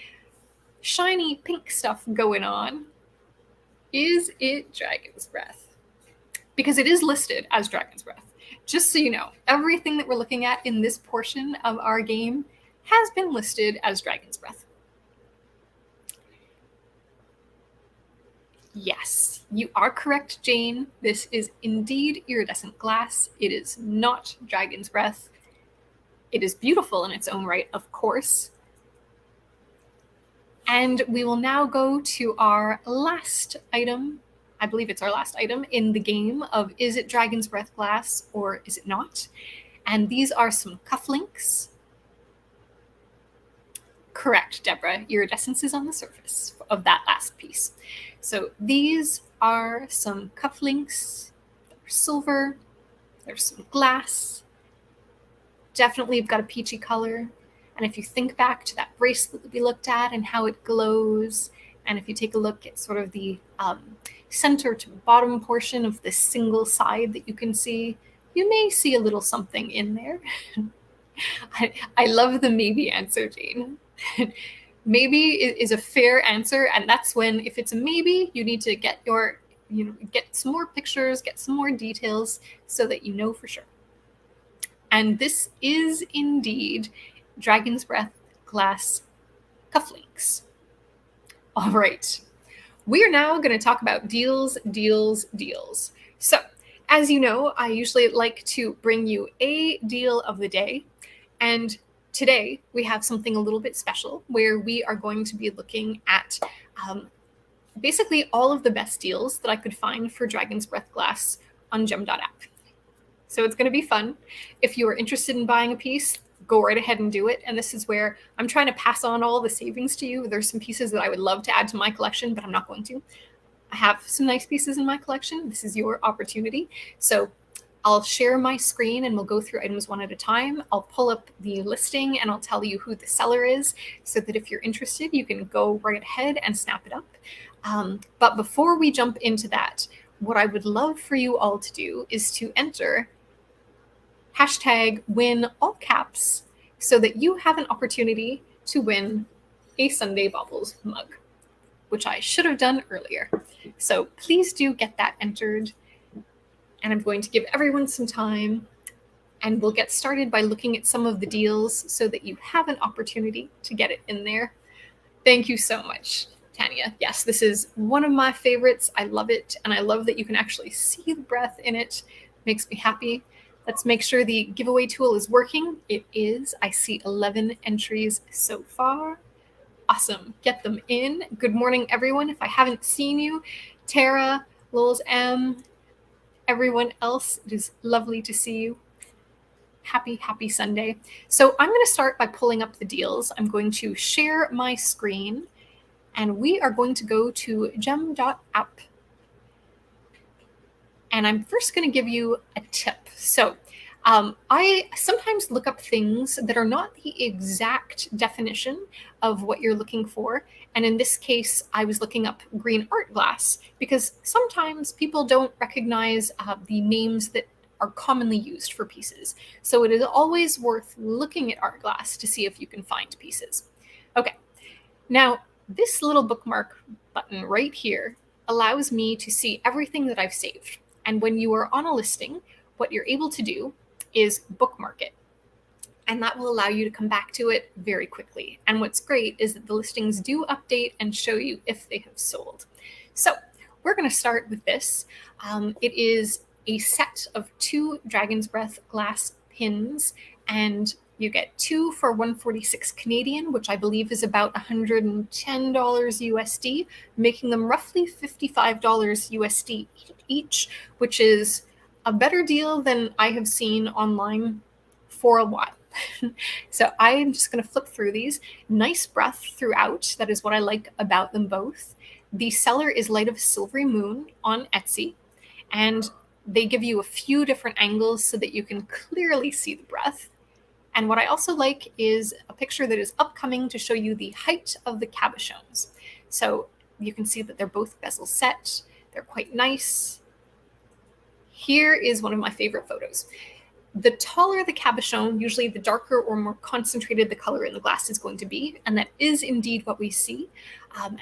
shiny pink stuff going on. Is it Dragon's Breath? Because it is listed as Dragon's Breath. Just so you know, everything that we're looking at in this portion of our game has been listed as Dragon's Breath. Yes, you are correct, Jane. This is indeed iridescent glass. It is not Dragon's Breath. It is beautiful in its own right, of course. And we will now go to our last item. I believe it's our last item in the game of is it Dragon's Breath glass or is it not? And these are some cufflinks. Correct, Deborah. Iridescence is on the surface of that last piece. So these are some cufflinks. They're silver. There's some glass. Definitely you've got a peachy color. And if you think back to that bracelet that we looked at and how it glows, and if you take a look at sort of the center to bottom portion of this single side that you can see, you may see a little something in there. I love the maybe answer, Jane. Maybe is a fair answer, and that's when, if it's a maybe, you need to get some more pictures, get some more details so that you know for sure. And this is indeed Dragon's Breath glass cufflinks. All right, we are now going to talk about deals. So, as you know, I usually like to bring you a deal of the day, and today we have something a little bit special where we are going to be looking at basically all of the best deals that I could find for Dragon's Breath glass on gem.app. So it's going to be fun. If you are interested in buying a piece, go right ahead and do it. And this is where I'm trying to pass on all the savings to you. There's some pieces that I would love to add to my collection, but I'm not going to. I have some nice pieces in my collection. This is your opportunity. So I'll share my screen and we'll go through items one at a time. I'll pull up the listing and I'll tell you who the seller is so that if you're interested, you can go right ahead and snap it up. But before we jump into that, what I would love for you all to do is to enter #win all caps so that you have an opportunity to win a Sundae Baubles mug, which I should have done earlier. So please do get that entered. And I'm going to give everyone some time, and we'll get started by looking at some of the deals so that you have an opportunity to get it in there. Thank you so much, Tanya. Yes, this is one of my favorites. I love it, and I love that you can actually see the breath in it. Makes me happy. Let's make sure the giveaway tool is working. It is. I see 11 entries so far. Awesome. Get them in. Good morning, everyone. If I haven't seen you, Tara, Lols M, everyone else, it is lovely to see you. Happy Sunday. So I'm going to start by pulling up the deals. I'm going to share my screen, and we are going to go to gem.app. And I'm first going to give you a tip. So I sometimes look up things that are not the exact definition of what you're looking for. And in this case, I was looking up green art glass because sometimes people don't recognize the names that are commonly used for pieces. So it is always worth looking at art glass to see if you can find pieces. Okay, now this little bookmark button right here allows me to see everything that I've saved. And when you are on a listing, what you're able to do is bookmark it. And that will allow you to come back to it very quickly. And what's great is that the listings do update and show you if they have sold. So we're going to start with this. It is a set of 2 Dragon's Breath glass pins, and you get 2 for $146 Canadian, which I believe is about $110 USD, making them roughly $55 USD each, which is a better deal than I have seen online for a while. So I'm just going to flip through these. Nice breath throughout. That is what I like about them both. The seller is Light of Silvery Moon on Etsy, and they give you a few different angles so that you can clearly see the breath. And what I also like is a picture that is upcoming to show you the height of the cabochons. So you can see that they're both bezel set. They're quite nice. Here is one of my favorite photos. The taller the cabochon, usually the darker or more concentrated the color in the glass is going to be, and that is indeed what we see.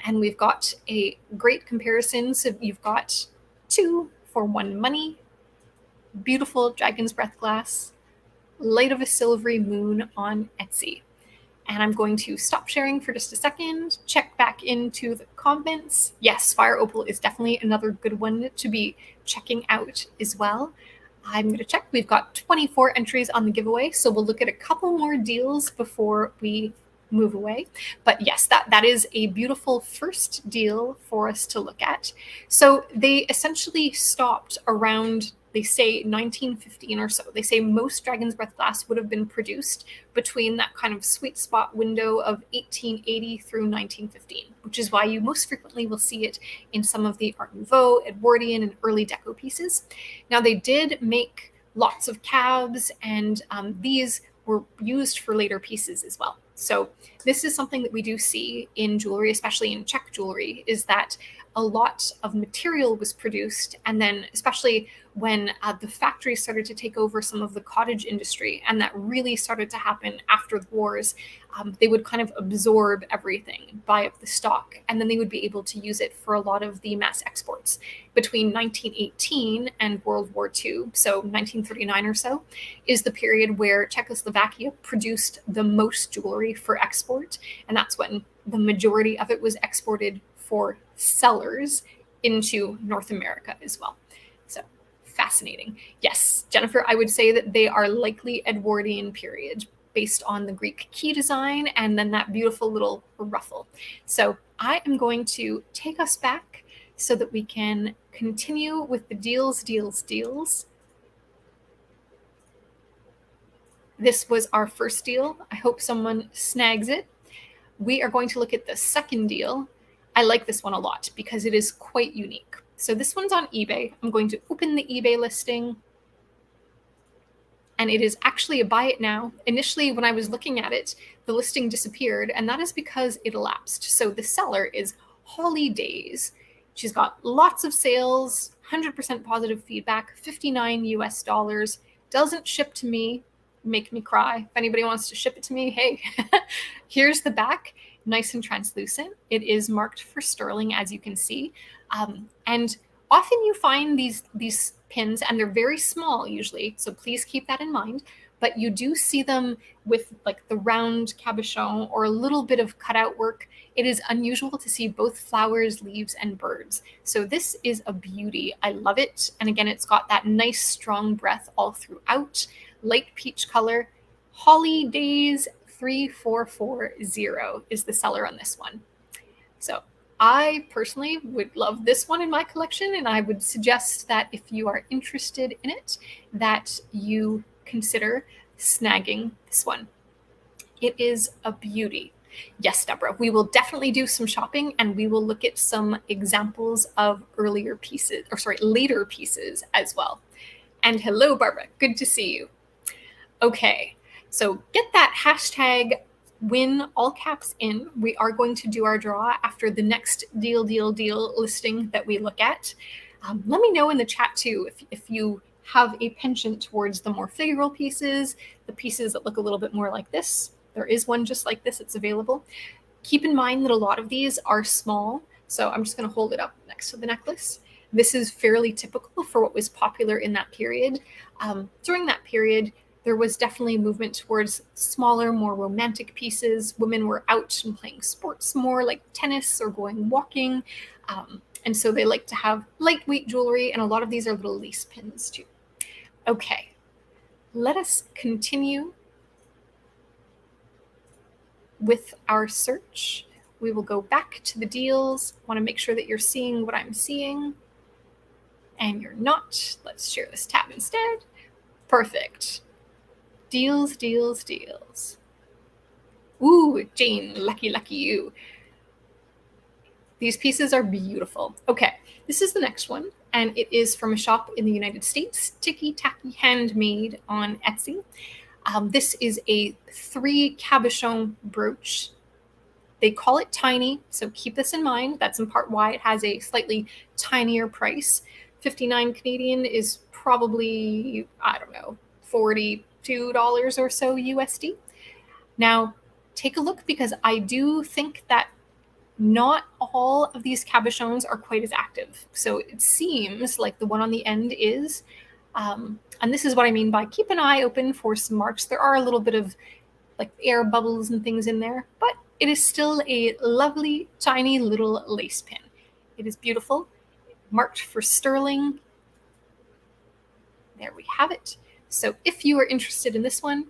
And we've got a great comparison. So you've got 2 for 1 money, beautiful dragon's breath glass, light of a silvery moon on Etsy. And I'm going to stop sharing for just a second, check back into the comments. Yes, Fire Opal is definitely another good one to be checking out as well. I'm going to check. We've got 24 entries on the giveaway, so we'll look at a couple more deals before we move away. But yes, that is a beautiful first deal for us to look at. So they essentially stopped around, they say 1915 or so. They say most Dragon's Breath glass would have been produced between that kind of sweet spot window of 1880 through 1915, which is why you most frequently will see it in some of the Art Nouveau, Edwardian, and early Deco pieces. Now, they did make lots of cabs, and these were used for later pieces as well. So this is something that we do see in jewelry, especially in Czech jewelry, is that a lot of material was produced, and then especially when the factories started to take over some of the cottage industry, and that really started to happen after the wars, they would kind of absorb everything, buy up the stock, and then they would be able to use it for a lot of the mass exports. Between 1918 and World War II, so 1939 or so, is the period where Czechoslovakia produced the most jewelry for export, and that's when the majority of it was exported for sellers into North America as well. So fascinating. Yes, Jennifer, I would say that they are likely Edwardian period based on the Greek key design and then that beautiful little ruffle. So I am going to take us back so that we can continue with the deals. This was our first deal. I hope someone snags it. We are going to look at the second deal. I like this one a lot because it is quite unique. So this one's on eBay. I'm going to open the eBay listing, and it is actually a buy it now. Initially, when I was looking at it, the listing disappeared, and that is because it elapsed. So the seller is Holly Days. She's got lots of sales, 100% positive feedback, 59 US dollars, doesn't ship to me, make me cry. If anybody wants to ship it to me, hey, here's the back, nice and translucent. It is marked for sterling, as you can see. And often you find these pins, and they're very small usually, so please keep that in mind. But you do see them with like the round cabochon or a little bit of cutout work. It is unusual to see both flowers, leaves, and birds. So this is a beauty. I love it. And again, it's got that nice strong breath all throughout. Light peach color. Holly Days 3440 is the seller on this one. So I personally would love this one in my collection, and I would suggest that if you are interested in it, that you consider snagging this one. It is a beauty. Yes, Deborah, we will definitely do some shopping, and we will look at some examples of later pieces as well. And hello, Barbara, good to see you. Okay, so get that hashtag win all caps in. We are going to do our draw after the next deal listing that we look at. Let me know in the chat too if you have a penchant towards the more figural pieces, the pieces that look a little bit more like this. There is one just like this, it's available. Keep in mind that a lot of these are small, so I'm just going to hold it up next to the necklace. This is fairly typical for what was popular in that period. During that period, there was definitely a movement towards smaller, more romantic pieces. Women were out and playing sports more, like tennis or going walking. And so they like to have lightweight jewelry, and a lot of these are little lace pins too. Okay, let us continue with our search. We will go back to the deals. Want to make sure that you're seeing what I'm seeing. And you're not. Let's share this tab instead. Perfect. Deals. Ooh, Jane, lucky you. These pieces are beautiful. Okay, this is the next one, and it is from a shop in the United States, Ticky Tacky Handmade on Etsy. This is a 3 cabochon brooch. They call it tiny, so keep this in mind. That's in part why it has a slightly tinier price. 59 Canadian is probably, I don't know, $42 or so USD. Now, take a look, because I do think that not all of these cabochons are quite as active. So it seems like the one on the end is, and this is what I mean by keep an eye open for some marks. There are a little bit of like air bubbles and things in there, but it is still a lovely, tiny little lace pin. It is beautiful, marked for sterling. There we have it. So if you are interested in this one,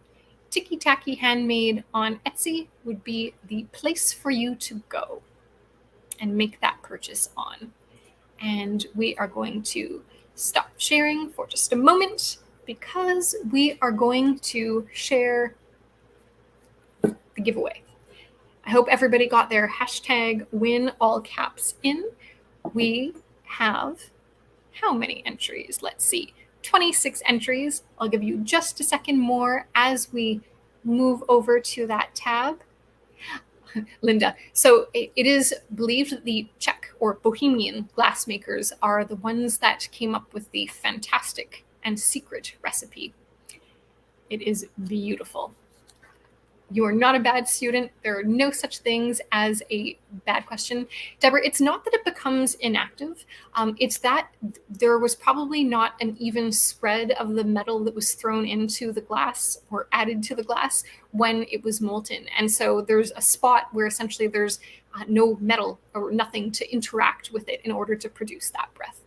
Ticky Tacky Handmade on Etsy would be the place for you to go and make that purchase on. And we are going to stop sharing for just a moment, because we are going to share the giveaway. I hope everybody got their hashtag win all caps in. We have how many entries? Let's see. 26 entries. I'll give you just a second more as we move over to that tab. Linda. So it is believed that the Czech or Bohemian glassmakers are the ones that came up with the fantastic and secret recipe. It is beautiful. You are not a bad student. There are no such things as a bad question. Deborah, it's not that it becomes inactive. It's that there was probably not an even spread of the metal that was thrown into the glass or added to the glass when it was molten. And so there's a spot where essentially there's no metal or nothing to interact with it in order to produce that breath.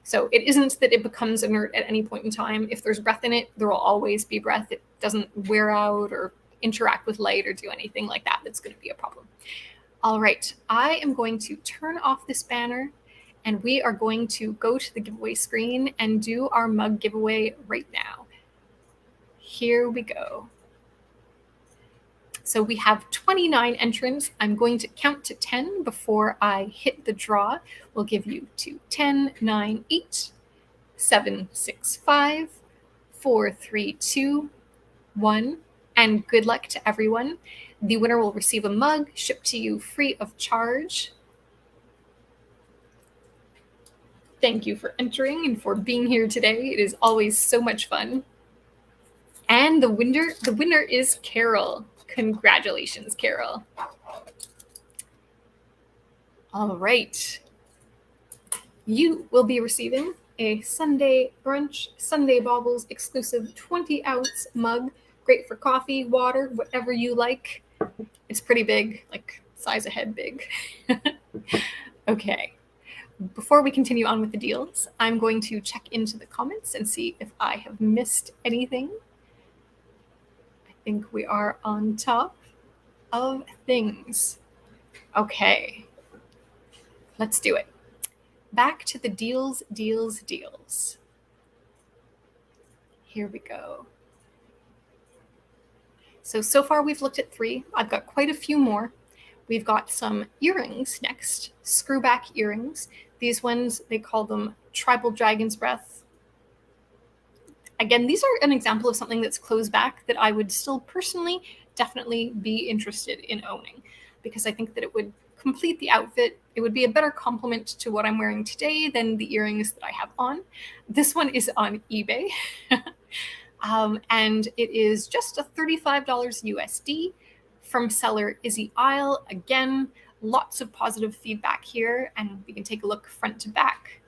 So it isn't that it becomes inert at any point in time. If there's breath in it, there will always be breath. It doesn't wear out or interact with light or do anything like that that's going to be a problem. All right, I am going to turn off this banner, and we are going to go to the giveaway screen and do our mug giveaway right now. Here we go. So we have 29 entrants. I'm going to count to 10 before I hit the draw. We'll give you to 10, 9, 8, 7, 6, 5, 4, 3, 2, 1. And good luck to everyone. The winner will receive a mug shipped to you free of charge. Thank you for entering and for being here today. It is always so much fun. And the winner is Carol. Congratulations, Carol. All right. You will be receiving a Sundae Brunch, Sundae Baubles exclusive 20-ounce mug. Great for coffee, water, whatever you like. It's pretty big, like size of head big. Okay. Before we continue on with the deals, I'm going to check into the comments and see if I have missed anything. I think we are on top of things. Okay. Let's do it. Back to the deals. Here we go. So far we've looked at 3. I've got quite a few more. We've got some earrings next, screwback earrings. These ones, they call them Tribal Dragon's Breath. Again, these are an example of something that's closed back that I would still personally definitely be interested in owning, because I think that it would complete the outfit. It would be a better complement to what I'm wearing today than the earrings that I have on. This one is on eBay. And it is just a $35 USD from seller Izzy Isle. Again, lots of positive feedback here, and we can take a look front to back.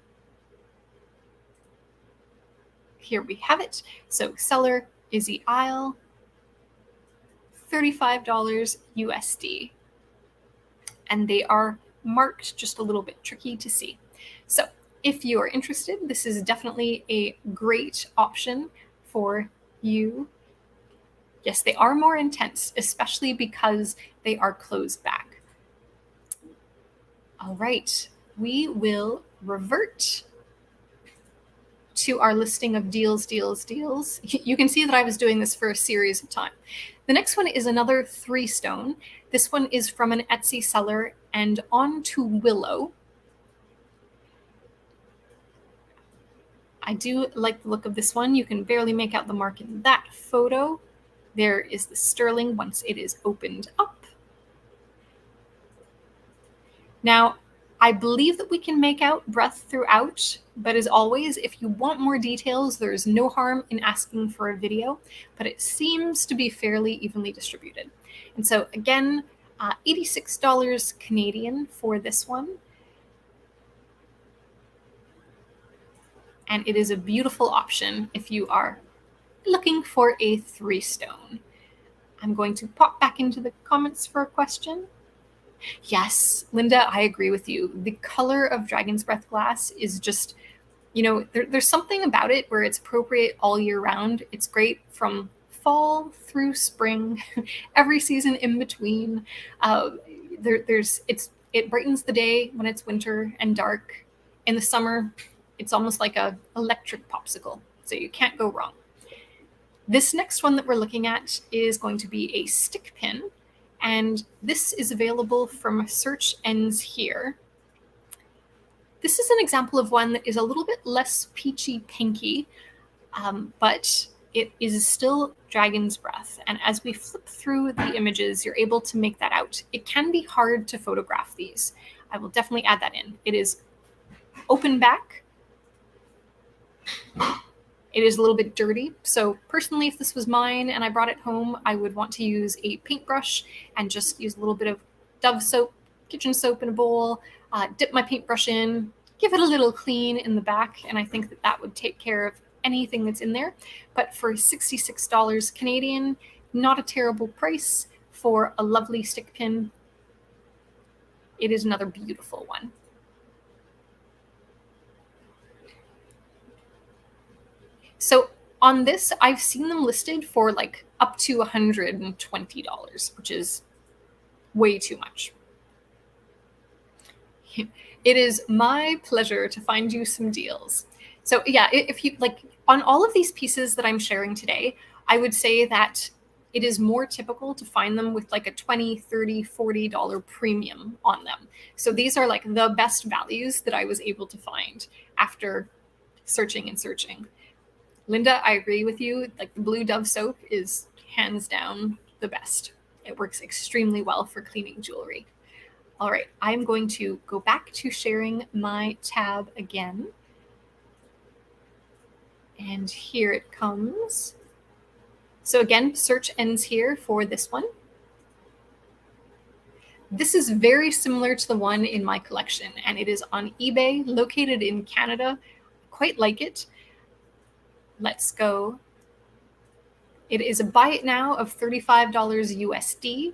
Here we have it. So seller Izzy Isle, $35 USD. And they are marked just a little bit tricky to see. So if you are interested, this is definitely a great option for you. Yes, they are more intense, especially because they are closed back. All right, we will revert to our listing of deals. You can see that I was doing this for a series of time. The next one is another 3-stone. This one is from an Etsy seller and On to Willow. I do like the look of this one. You can barely make out the mark in that photo. There is the sterling once it is opened up. Now, I believe that we can make out breath throughout, but as always, if you want more details, there's no harm in asking for a video, but it seems to be fairly evenly distributed. And so again, $86 Canadian for this one. And it is a beautiful option if you are looking for a 3-stone. I'm going to pop back into the comments for a question. Yes, Linda, I agree with you. The color of Dragon's Breath glass is just, there's something about it where it's appropriate all year round. It's great from fall through spring, every season in between. It brightens the day when it's winter and dark. In the summer, it's almost like a electric popsicle, so you can't go wrong. This next one that we're looking at is going to be a stick pin, and this is available from Search Ends Here. This is an example of one that is a little bit less peachy pinky, but it is still Dragon's Breath. And as we flip through the images, you're able to make that out. It can be hard to photograph these. I will definitely add that in. It is open back. It is a little bit dirty. So personally, if this was mine and I brought it home, I would want to use a paintbrush and just use a little bit of Dove soap, kitchen soap in a bowl, dip my paintbrush in, give it a little clean in the back. And I think that that would take care of anything that's in there. But for $66 Canadian, not a terrible price for a lovely stick pin. It is another beautiful one. So on this, I've seen them listed for like up to $120, which is way too much. It is my pleasure to find you some deals. So yeah, if you like, on all of these pieces that I'm sharing today, I would say that it is more typical to find them with like a $20, $30, $40 premium on them. So these are like the best values that I was able to find after searching and searching. Linda, I agree with you. Like the Blue Dove soap is hands down the best. It works extremely well for cleaning jewelry. All right, I'm going to go back to sharing my tab again. And here it comes. So again, Search Ends Here for this one. This is very similar to the one in my collection, and it is on eBay, located in Canada. I quite like it. Let's go. It is a buy it now of $35 USD.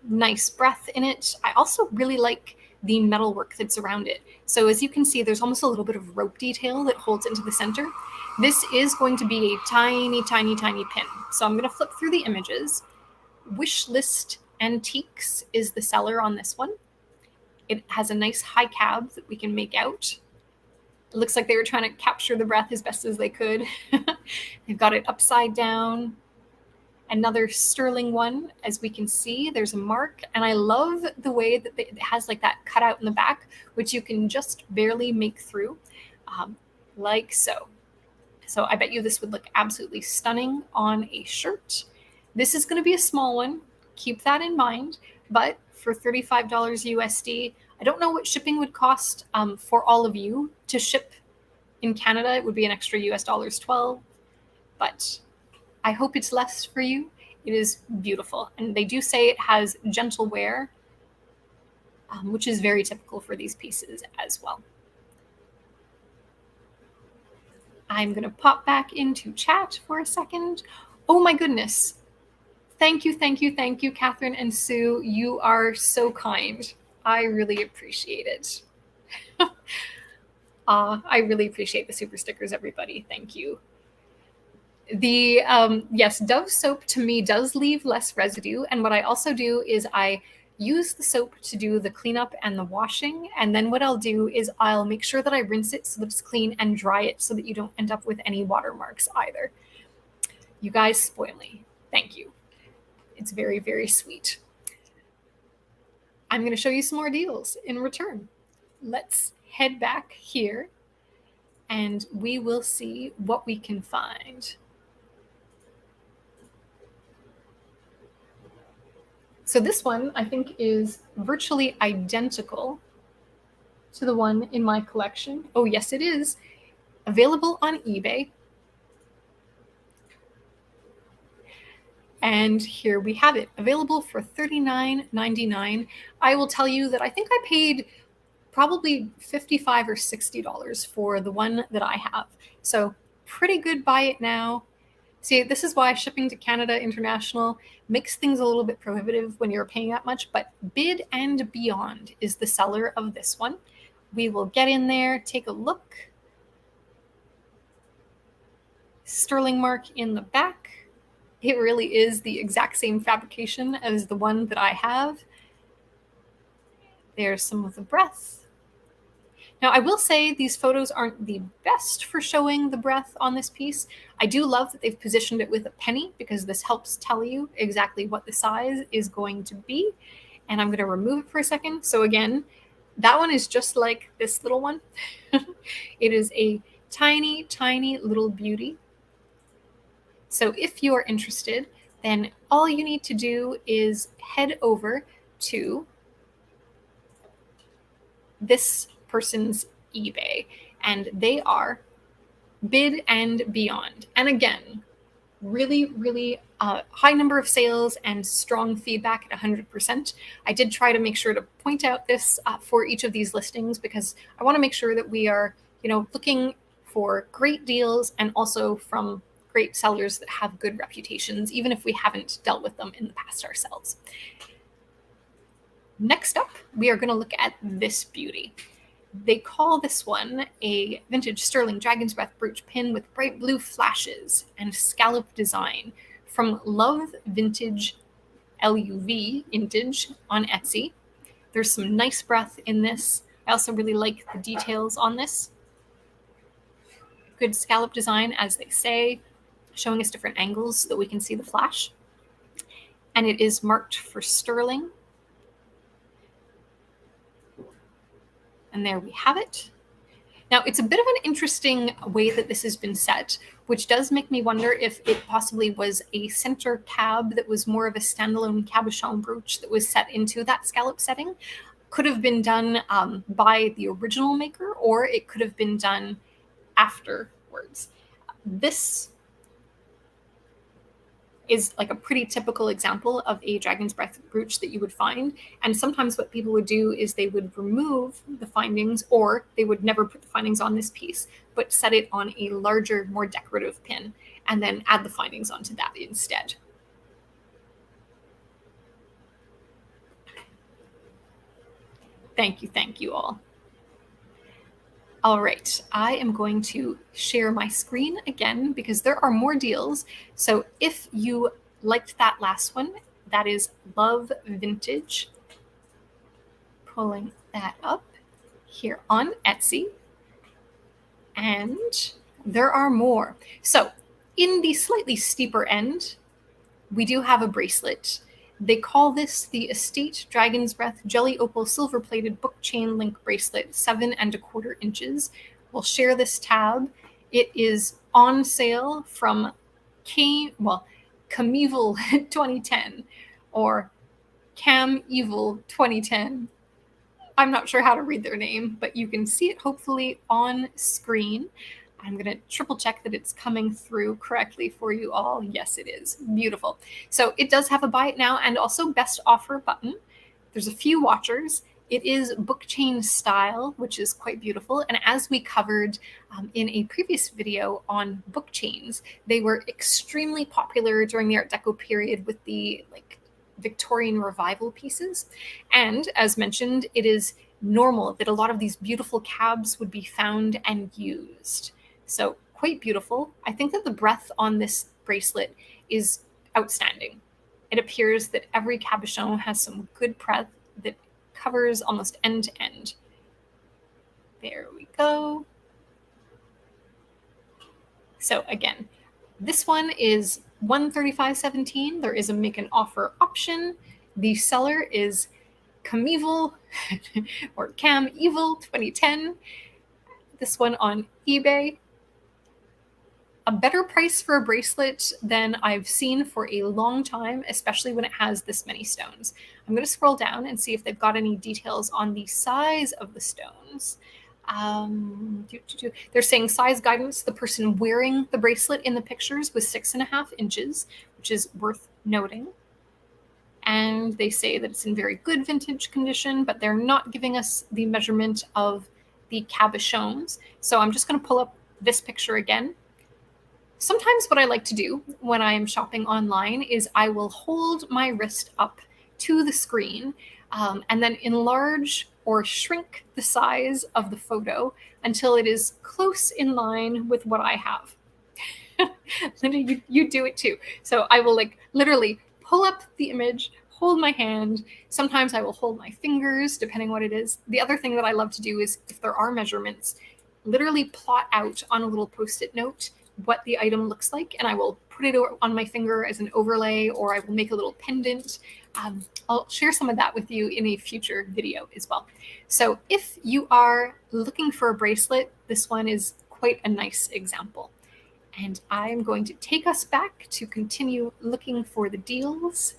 Nice breath in it. I also really like the metalwork that's around it. So as you can see, there's almost a little bit of rope detail that holds into the center. This is going to be a tiny, tiny, tiny pin. So I'm going to flip through the images. Wishlist Antiques is the seller on this one. It has a nice high cab that we can make out. It looks like they were trying to capture the breath as best as they could. They've got it upside down. Another sterling one, as we can see, there's a mark. And I love the way that it has like that cutout in the back, which you can just barely make through, like so. So I bet you this would look absolutely stunning on a shirt. This is going to be a small one. Keep that in mind. But for $35 USD, I don't know what shipping would cost for all of you to ship in Canada. It would be an extra US dollars 12, but I hope it's less for you. It is beautiful. And they do say it has gentle wear, which is very typical for these pieces as well. I'm going to pop back into chat for a second. Oh my goodness. Thank you, thank you, thank you, Catherine and Sue. You are so kind. I really appreciate it. I really appreciate the super stickers, everybody. Thank you. The yes, Dove soap to me does leave less residue. And what I also do is I use the soap to do the cleanup and the washing. And then what I'll do is I'll make sure that I rinse it so that it's clean and dry it so that you don't end up with any watermarks either. You guys spoil me. Thank you. It's very, very sweet. I'm going to show you some more deals in return. Let's head back here and we will see what we can find. So this one I think is virtually identical to the one in my collection. Oh, yes, it is. Available on eBay. And here we have it, available for $39.99. I will tell you that I think I paid probably $55 or $60 for the one that I have. So pretty good buy it now. See, this is why shipping to Canada International makes things a little bit prohibitive when you're paying that much, but Bid and Beyond is the seller of this one. We will get in there, take a look. Sterling mark in the back. It really is the exact same fabrication as the one that I have. There's some of the breath. Now, I will say these photos aren't the best for showing the breath on this piece. I do love that they've positioned it with a penny because this helps tell you exactly what the size is going to be. And I'm going to remove it for a second. So again, that one is just like this little one. It is a tiny, tiny little beauty. So if you're interested, then all you need to do is head over to this person's eBay, and they are Bid and Beyond. And again, really high number of sales and strong feedback at 100%. I did try to make sure to point out this for each of these listings because I want to make sure that we are, looking for great deals and also from great sellers that have good reputations, even if we haven't dealt with them in the past ourselves. Next up, we are going to look at this beauty. They call this one a vintage sterling dragon's breath brooch pin with bright blue flashes and scallop design from Love Vintage LUV Vintage on Etsy. There's some nice breath in this. I also really like the details on this. Good scallop design, as they say, showing us different angles so that we can see the flash. And it is marked for sterling. And there we have it. Now, it's a bit of an interesting way that this has been set, which does make me wonder if it possibly was a center cab that was more of a standalone cabochon brooch that was set into that scallop setting. Could have been done by the original maker, or it could have been done afterwards. This is like a pretty typical example of a dragon's breath brooch that you would find. And sometimes what people would do is they would remove the findings, or they would never put the findings on this piece, but set it on a larger, more decorative pin, and then add the findings onto that instead. Thank you all. All right, I am going to share my screen again because there are more deals. So if you liked that last one, that is Love Vintage. Pulling that up here on Etsy. And there are more. So in the slightly steeper end, we do have a bracelet. They call this the Estate Dragon's Breath Jelly Opal Silver Plated Book Chain Link Bracelet, 7 1/4 inches. We'll share this tab. It is on sale from Cameval 2010 or Cam Evil 2010. I'm not sure how to read their name, but you can see it hopefully on screen. I'm going to triple check that it's coming through correctly for you all. Yes, it is. Beautiful. So it does have a buy it now and also best offer button. There's a few watchers. It is book chain style, which is quite beautiful. And as we covered in a previous video on book chains, they were extremely popular during the Art Deco period with the Victorian revival pieces. And as mentioned, it is normal that a lot of these beautiful cabs would be found and used. So quite beautiful. I think that the breadth on this bracelet is outstanding. It appears that every cabochon has some good breadth that covers almost end to end. There we go. So again, this one is $135.17. There is a make an offer option. The seller is Cameval or Cam Evil 2010. This one on eBay. a better price for a bracelet than I've seen for a long time, especially when it has this many stones. I'm going to scroll down and see if they've got any details on the size of the stones. They're saying size guidance. The person wearing the bracelet in the pictures was 6.5 inches, which is worth noting. And they say that it's in very good vintage condition, but they're not giving us the measurement of the cabochons. So I'm just going to pull up this picture again. Sometimes what I like to do when I'm shopping online is I will hold my wrist up to the screen and then enlarge or shrink the size of the photo until it is close in line with what I have. Linda, you do it too. So I will like literally pull up the image, hold my hand. Sometimes I will hold my fingers, depending what it is. The other thing that I love to do is if there are measurements, literally plot out on a little Post-it note what the item looks like, and I will put it on my finger as an overlay, or I will make a little pendant. I'll share some of that with you in a future video as well. So if you are looking for a bracelet, this one is quite a nice example. And I'm going to take us back to continue looking for the deals.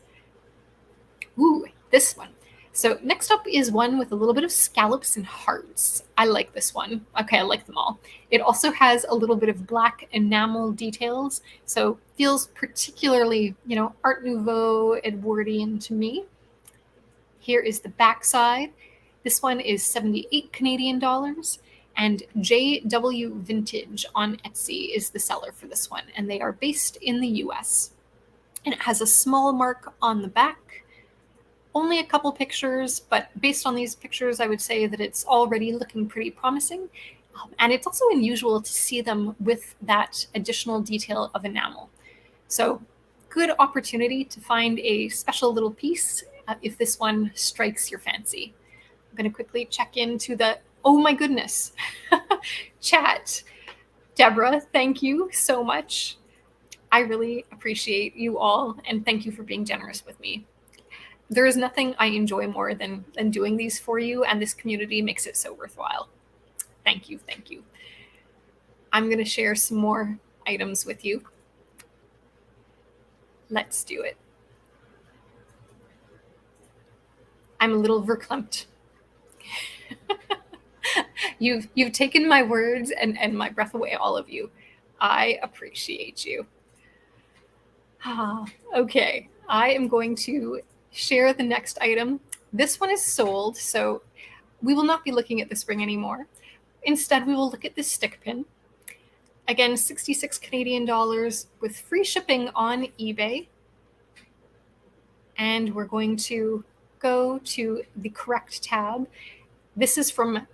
Ooh, this one. So next up is one with a little bit of scallops and hearts. I like this one. Okay, I like them all. It also has a little bit of black enamel details, so feels particularly, Art Nouveau, Edwardian to me. Here is the back side. This one is 78 Canadian dollars, and JW Vintage on Etsy is the seller for this one, and they are based in the US. And it has a small mark on the back. Only a couple pictures, but based on these pictures, I would say that it's already looking pretty promising. And it's also unusual to see them with that additional detail of enamel. So good opportunity to find a special little piece if this one strikes your fancy. I'm going to quickly check into the, oh my goodness, chat. Deborah, thank you so much. I really appreciate you all, and thank you for being generous with me. There is nothing I enjoy more than doing these for you, and this community makes it so worthwhile. Thank you, thank you. I'm going to share some more items with you. Let's do it. I'm a little verklempt. You've taken my words and my breath away, all of you. I appreciate you. Okay, I am going to share the next item. This one is sold, so we will not be looking at this ring anymore. Instead, we will look at this stick pin. Again, 66 Canadian dollars with free shipping on eBay. And we're going to go to the correct tab. This is from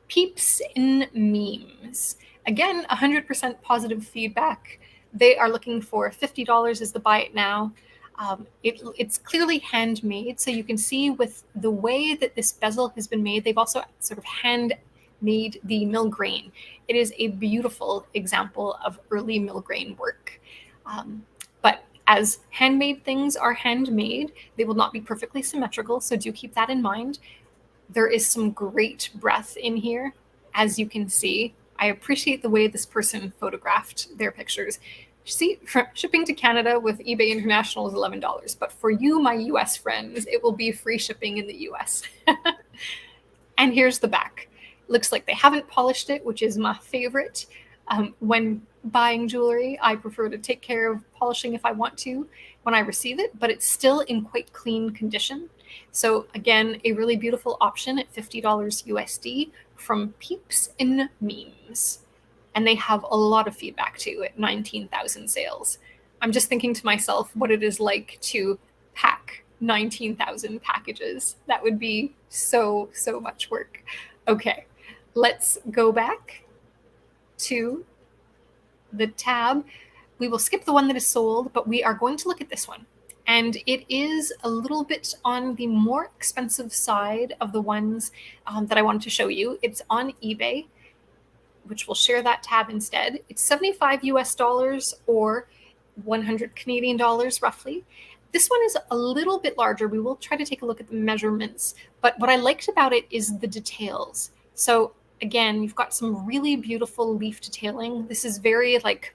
Peeps in Memes. Again, 100% positive feedback. They are looking for $50 as the buy it now. It's clearly handmade, so you can see with the way that this bezel has been made, they've also sort of handmade the mill grain. It is a beautiful example of early mill grain work. But as handmade things are handmade, they will not be perfectly symmetrical, so do keep that in mind. There is some great breadth in here, as you can see. I appreciate the way this person photographed their pictures. See, shipping to Canada with eBay International is $11, but for you, my US friends, it will be free shipping in the US. And here's the back. Looks like they haven't polished it, which is my favorite. When buying jewelry, I prefer to take care of polishing if I want to when I receive it, but it's still in quite clean condition. So again, a really beautiful option at $50 USD from Peeps in Memes. And they have a lot of feedback too at 19,000 sales. I'm just thinking to myself what it is like to pack 19,000 packages. That would be so much work. Okay, let's go back to the tab. We will skip the one that is sold, but we are going to look at this one. And it is a little bit on the more expensive side of the ones that I wanted to show you. It's on eBay, which will share that tab instead. It's 75 US dollars or 100 Canadian dollars roughly. This one is a little bit larger. We will try to take a look at the measurements, but what I liked about it is the details. So again, you've got some really beautiful leaf detailing. This is very like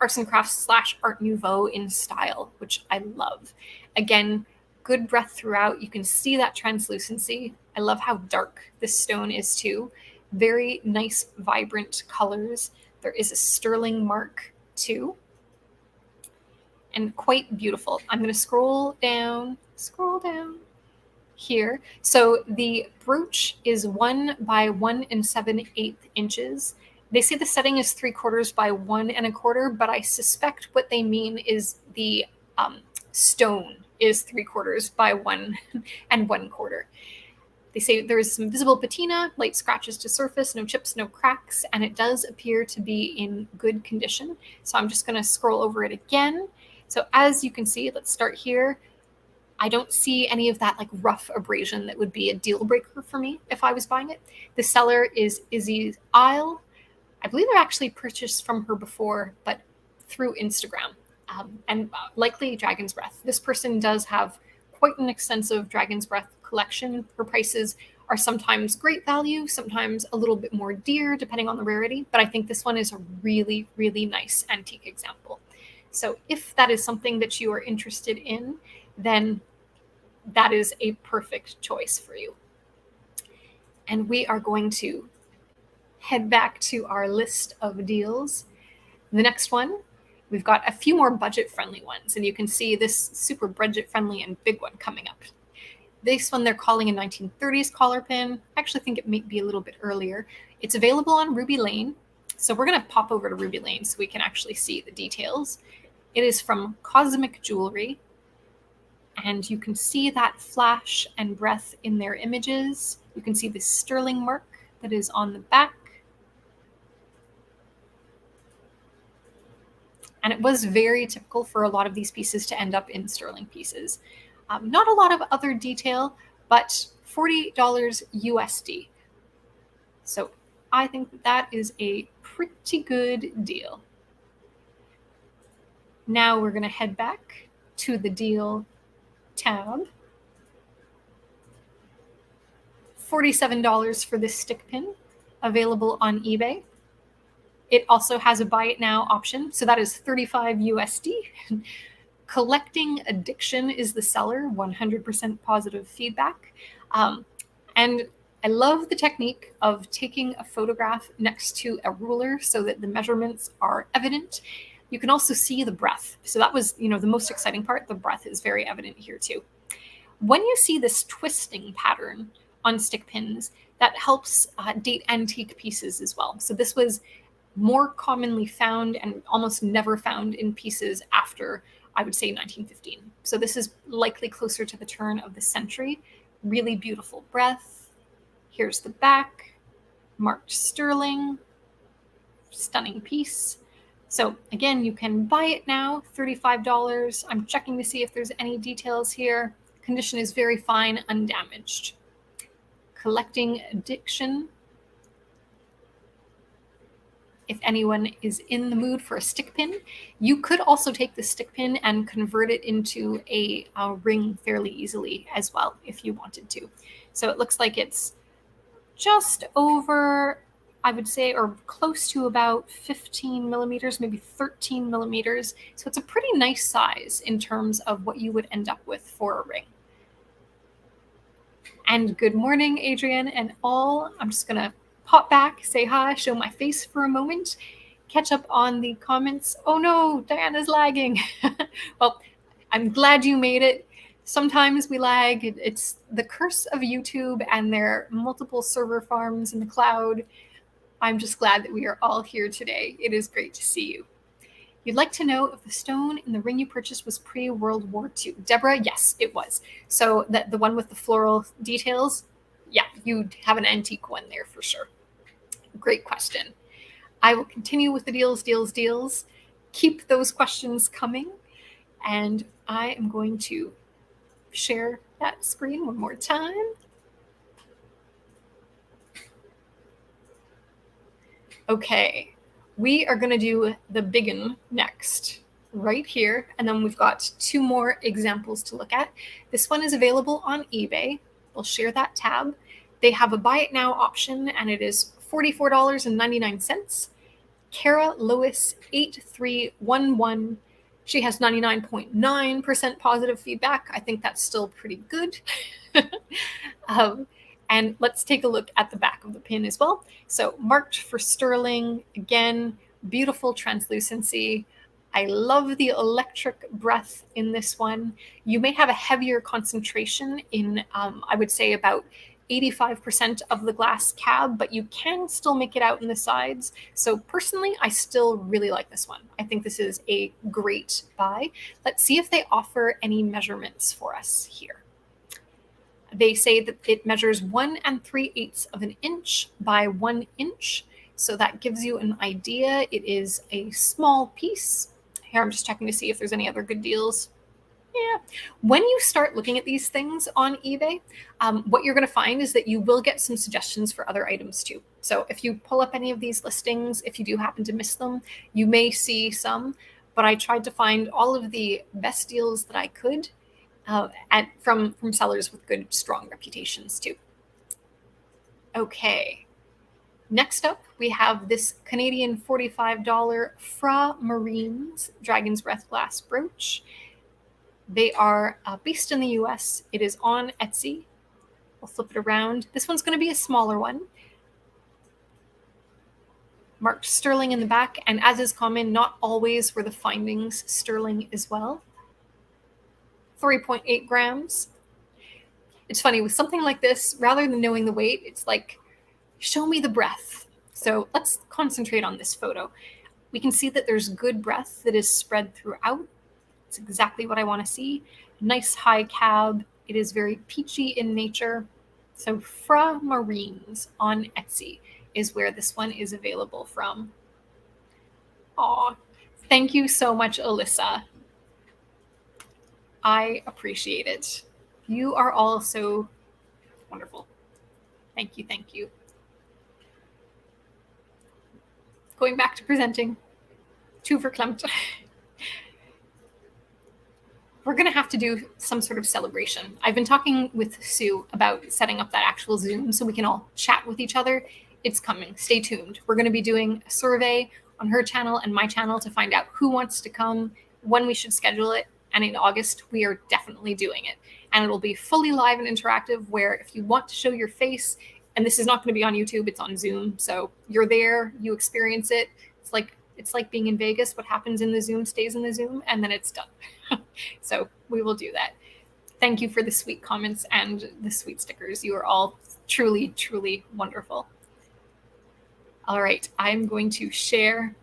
arts and crafts / Art Nouveau in style, which I love. Again, good breath throughout. You can see that translucency. I love how dark this stone is too. Very nice, vibrant colors. There is a sterling mark too, and quite beautiful. I'm going to scroll down here. So the brooch is 1 by 1 7/8 inches. They say the setting is 3/4 by 1 1/4, but I suspect what they mean is the stone is 3/4 by 1 1/4. They say there is some visible patina, light scratches to surface, no chips, no cracks, and it does appear to be in good condition. So I'm just going to scroll over it again. So as you can see, let's start here. I don't see any of that like rough abrasion that would be a deal breaker for me if I was buying it. The seller is Izzy's Isle. I believe I've actually purchased from her before, but through Instagram, and likely Dragon's Breath. This person does have quite an extensive Dragon's Breath collection. Her prices are sometimes great value, sometimes a little bit more dear, depending on the rarity. But I think this one is a really, really nice antique example. So if that is something that you are interested in, then that is a perfect choice for you. And we are going to head back to our list of deals. The next one, we've got a few more budget-friendly ones, and you can see this super budget-friendly and big one coming up. This one they're calling a 1930s collar pin. I actually think it might be a little bit earlier. It's available on Ruby Lane. So we're going to pop over to Ruby Lane so we can actually see the details. It is from Cosmic Jewelry. And you can see that flash and breath in their images. You can see the sterling mark that is on the back. And it was very typical for a lot of these pieces to end up in sterling pieces. Not a lot of other detail, but $40 USD. So I think that is a pretty good deal. Now we're going to head back to the deal tab. $47 for this stick pin, available on eBay. It also has a buy it now option, so that is $35 USD. Collecting Addiction is the seller, 100% positive feedback. And I love the technique of taking a photograph next to a ruler so that the measurements are evident. You can also see the breath. So that was, the most exciting part. The breath is very evident here too. When you see this twisting pattern on stick pins, that helps date antique pieces as well. So this was more commonly found and almost never found in pieces after, I would say, 1915. So this is likely closer to the turn of the century. Really beautiful breath. Here's the back, marked sterling, stunning piece. So again, you can buy it now, $35. I'm checking to see if there's any details here. Condition is very fine, undamaged. Collecting Addiction. If anyone is in the mood for a stick pin, you could also take the stick pin and convert it into a ring fairly easily as well, if you wanted to. So it looks like it's just over, I would say, or close to about 15 millimeters, maybe 13 millimeters. So it's a pretty nice size in terms of what you would end up with for a ring. And good morning, Adrian and all. I'm just going to pop back, say hi, show my face for a moment, catch up on the comments. Oh no, Diana's lagging. Well, I'm glad you made it. Sometimes we lag. It's the curse of YouTube and their multiple server farms in the cloud. I'm just glad that we are all here today. It is great to see you. You'd like to know if the stone in the ring you purchased was pre-World War II. Deborah, yes, it was. So the one with the floral details, yeah, you'd have an antique one there for sure. Great question. I will continue with the deals. Keep those questions coming. And I am going to share that screen one more time. Okay, we are going to do the big one next, right here. And then we've got two more examples to look at. This one is available on eBay. We'll share that tab. They have a buy it now option, and it is $44.99. Kara Lewis 8311. She has 99.9% positive feedback. I think that's still pretty good. And let's take a look at the back of the pin as well. So marked for sterling, again, beautiful translucency. I love the electric breath in this one. You may have a heavier concentration in, I would say, about 85% of the glass cab, but you can still make it out in the sides. So personally, I still really like this one. I think this is a great buy. Let's see if they offer any measurements for us here. They say that it measures 1 3/8 of an inch by 1 inch. So that gives you an idea. It is a small piece. Here, I'm just checking to see if there's any other good deals. Yeah. When you start looking at these things on eBay, what you're going to find is that you will get some suggestions for other items too. So if you pull up any of these listings, if you do happen to miss them, you may see some. But I tried to find all of the best deals that I could from sellers with good, strong reputations too. Okay. Next up, we have this Canadian $45 Fra Marines Dragon's Breath glass brooch. They are based in the US. It is on Etsy. We'll flip it around. This one's going to be a smaller one. Marked sterling in the back, and as is common, not always were the findings sterling as well. 3.8 grams. It's funny, with something like this, rather than knowing the weight, it's like, show me the breath. So let's concentrate on this photo. We can see that there's good breath that is spread throughout. It's exactly what I want to see. Nice high cab. It is very peachy in nature. So Fra Marines on Etsy is where this one is available from. Aw, thank you so much, Alyssa. I appreciate it. You are all so wonderful. Thank you, thank you. Going back to presenting. Two verklempt. We're going to have to do some sort of celebration. I've been talking with Sue about setting up that actual Zoom so we can all chat with each other. It's coming. Stay tuned. We're going to be doing a survey on her channel and my channel to find out who wants to come, when we should schedule it. And in August, we are definitely doing it. And it'll be fully live and interactive where if you want to show your face, and this is not going to be on YouTube, it's on Zoom. So you're there, you experience it. It's like being in Vegas. What happens in the Zoom stays in the Zoom, and then it's done. So we will do that. Thank you for the sweet comments and the sweet stickers. You are all truly, truly wonderful. All right, I'm going to share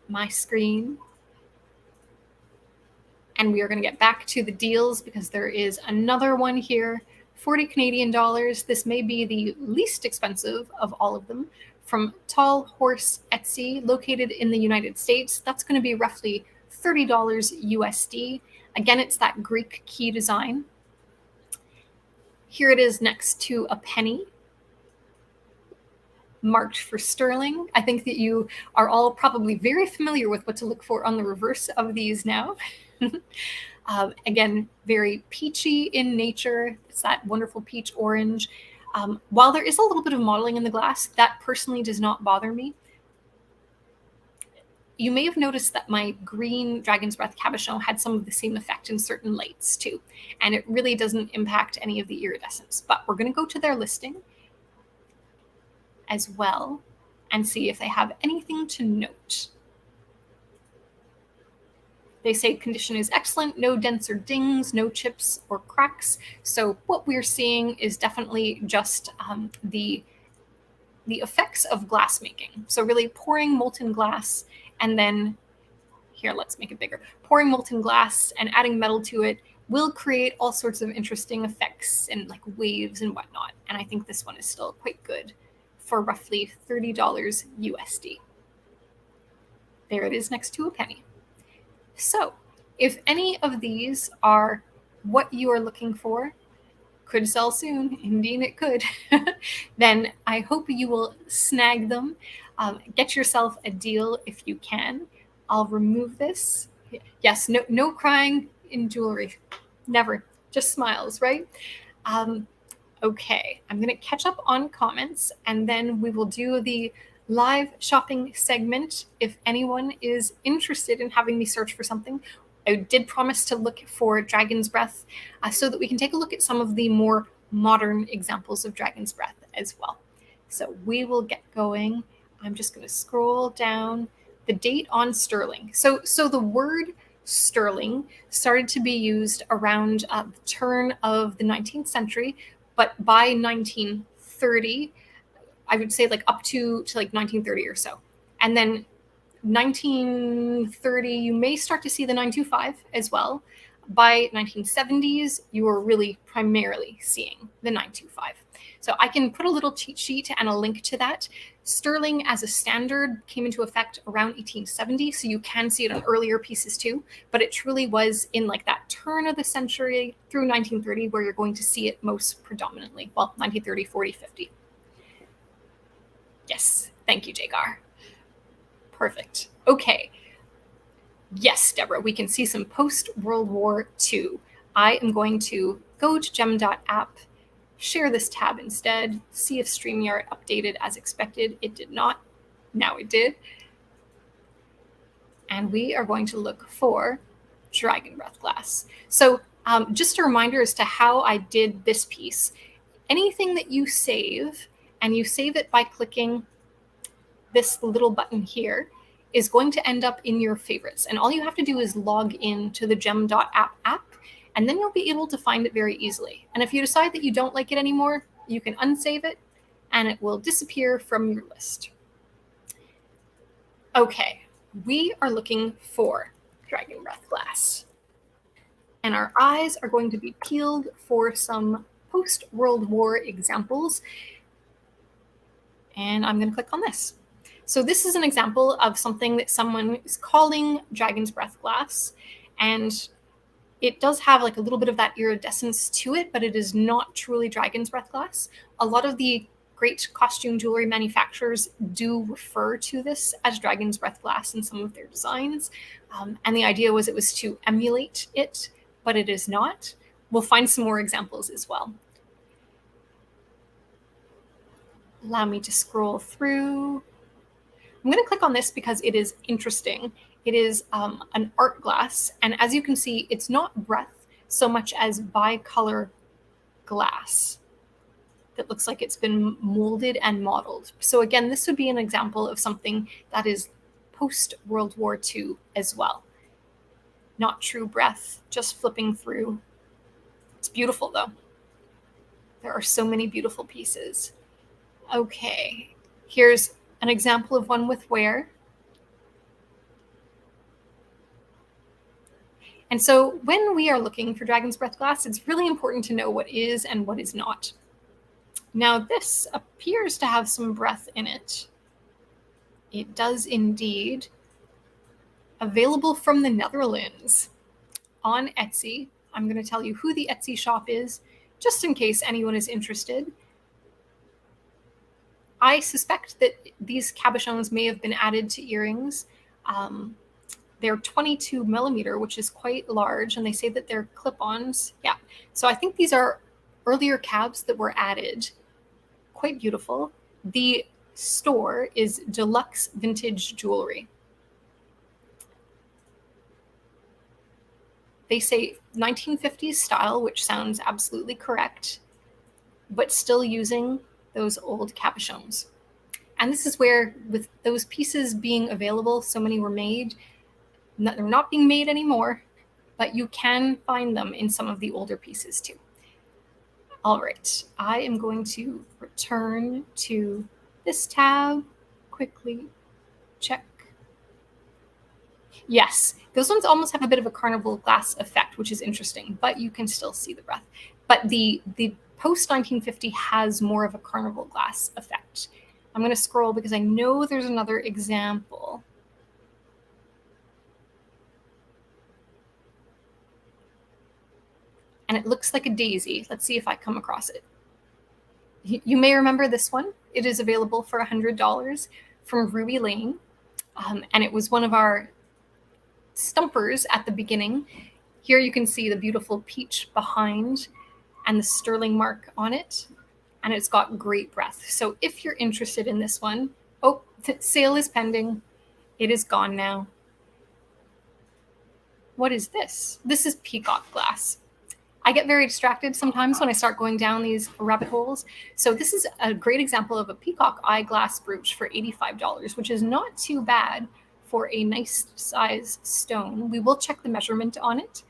my screen. And we are going to get back to the deals because there is another one here, 40 Canadian dollars. This may be the least expensive of all of them, from Tall Horse Etsy, located in the United States. That's going to be roughly $30 USD. Again, it's that Greek key design. Here it is next to a penny, marked for sterling. I think that you are all probably very familiar with what to look for on the reverse of these now. Again, very peachy in nature. It's that wonderful peach orange. While there is a little bit of modeling in the glass, that personally does not bother me. You may have noticed that my green Dragon's Breath cabochon had some of the same effect in certain lights too, and it really doesn't impact any of the iridescence. But we're going to go to their listing as well and see if they have anything to note. They say condition is excellent, no dents or dings, no chips or cracks. So what we're seeing is definitely just the effects of glass making. So really pouring molten glass and then, here, let's make it bigger. Pouring molten glass and adding metal to it will create all sorts of interesting effects and like waves and whatnot. And I think this one is still quite good for roughly $30 USD. There it is next to a penny. So if any of these are what you are looking for, could sell soon, indeed it could, then I hope you will snag them. Get yourself a deal if you can. I'll remove this. Yes, no crying in jewelry. Never. Just smiles, right? Okay, I'm going to catch up on comments, and then we will do the live shopping segment. If anyone is interested in having me search for something, I did promise to look for dragon's breath so that we can take a look at some of the more modern examples of dragon's breath as well. So we will get going. I'm just going to scroll down the date on sterling. So the word sterling started to be used around the turn of the 19th century, but by 1930, I would say like up to like 1930 or so. And then 1930, you may start to see the 925 as well. By 1970s, you were really primarily seeing the 925. So I can put a little cheat sheet and a link to that. Sterling as a standard came into effect around 1870, so you can see it on earlier pieces too, but it truly was in like that turn of the century through 1930 where you're going to see it most predominantly. Well, 1930, 40, 50. Yes, thank you, Jagar. Perfect. Okay. Yes, Deborah, we can see some post-World War II. I am going to go to gem.app, share this tab instead, see if StreamYard updated as expected. It did not. Now it did. And we are going to look for Dragon Breath Glass. So just a reminder as to how I did this piece. Anything that you save, and you save it by clicking this little button here, is going to end up in your favorites. And all you have to do is log in to the gem.app app, and then you'll be able to find it very easily. And if you decide that you don't like it anymore, you can unsave it and it will disappear from your list. Okay, we are looking for Dragon Breath Glass. And our eyes are going to be peeled for some post-World War examples. And I'm going to click on this. So this is an example of something that someone is calling Dragon's Breath Glass. And it does have like a little bit of that iridescence to it, but it is not truly Dragon's Breath Glass. A lot of the great costume jewelry manufacturers do refer to this as Dragon's Breath Glass in some of their designs. And the idea was it was to emulate it, but it is not. We'll find some more examples as well. Allow me to scroll through. I'm going to click on this because it is interesting. It is an art glass, and as you can see, it's not breath so much as bicolor glass that looks like it's been molded and modeled. So again, this would be an example of something that is post-World War II as well. Not true breath, just flipping through. It's beautiful though. There are so many beautiful pieces. Okay, here's an example of one with wear. And so when we are looking for Dragon's Breath Glass, it's really important to know what is and what is not. Now this appears to have some breath in it. It does indeed. Available from the Netherlands on Etsy. I'm going to tell you who the Etsy shop is, just in case anyone is interested. I suspect that these cabochons may have been added to earrings. They're 22 millimeter, which is quite large, and they say that they're clip-ons. Yeah, so I think these are earlier cabs that were added. Quite beautiful. The store is Deluxe Vintage Jewelry. They say 1950s style, which sounds absolutely correct, but still using those old cabochons. And this is where, with those pieces being available, so many were made. They're not being made anymore, but you can find them in some of the older pieces too. All right, I am going to return to this tab, quickly check. Yes, those ones almost have a bit of a carnival glass effect, which is interesting, but you can still see the breath. But the post 1950 has more of a carnival glass effect. I'm going to scroll because I know there's another example. And it looks like a daisy. Let's see if I come across it. You may remember this one. It is available for $100 from Ruby Lane. And it was one of our stumpers at the beginning. Here you can see the beautiful peach behind and the sterling mark on it. And it's got great breath. So if you're interested in this one, Oh, sale is pending. It is gone now. What is this? This is peacock glass. I get very distracted sometimes when I start going down these rabbit holes. So this is a great example of a peacock eyeglass brooch for $85, which is not too bad for a nice size stone. We will check the measurement on it.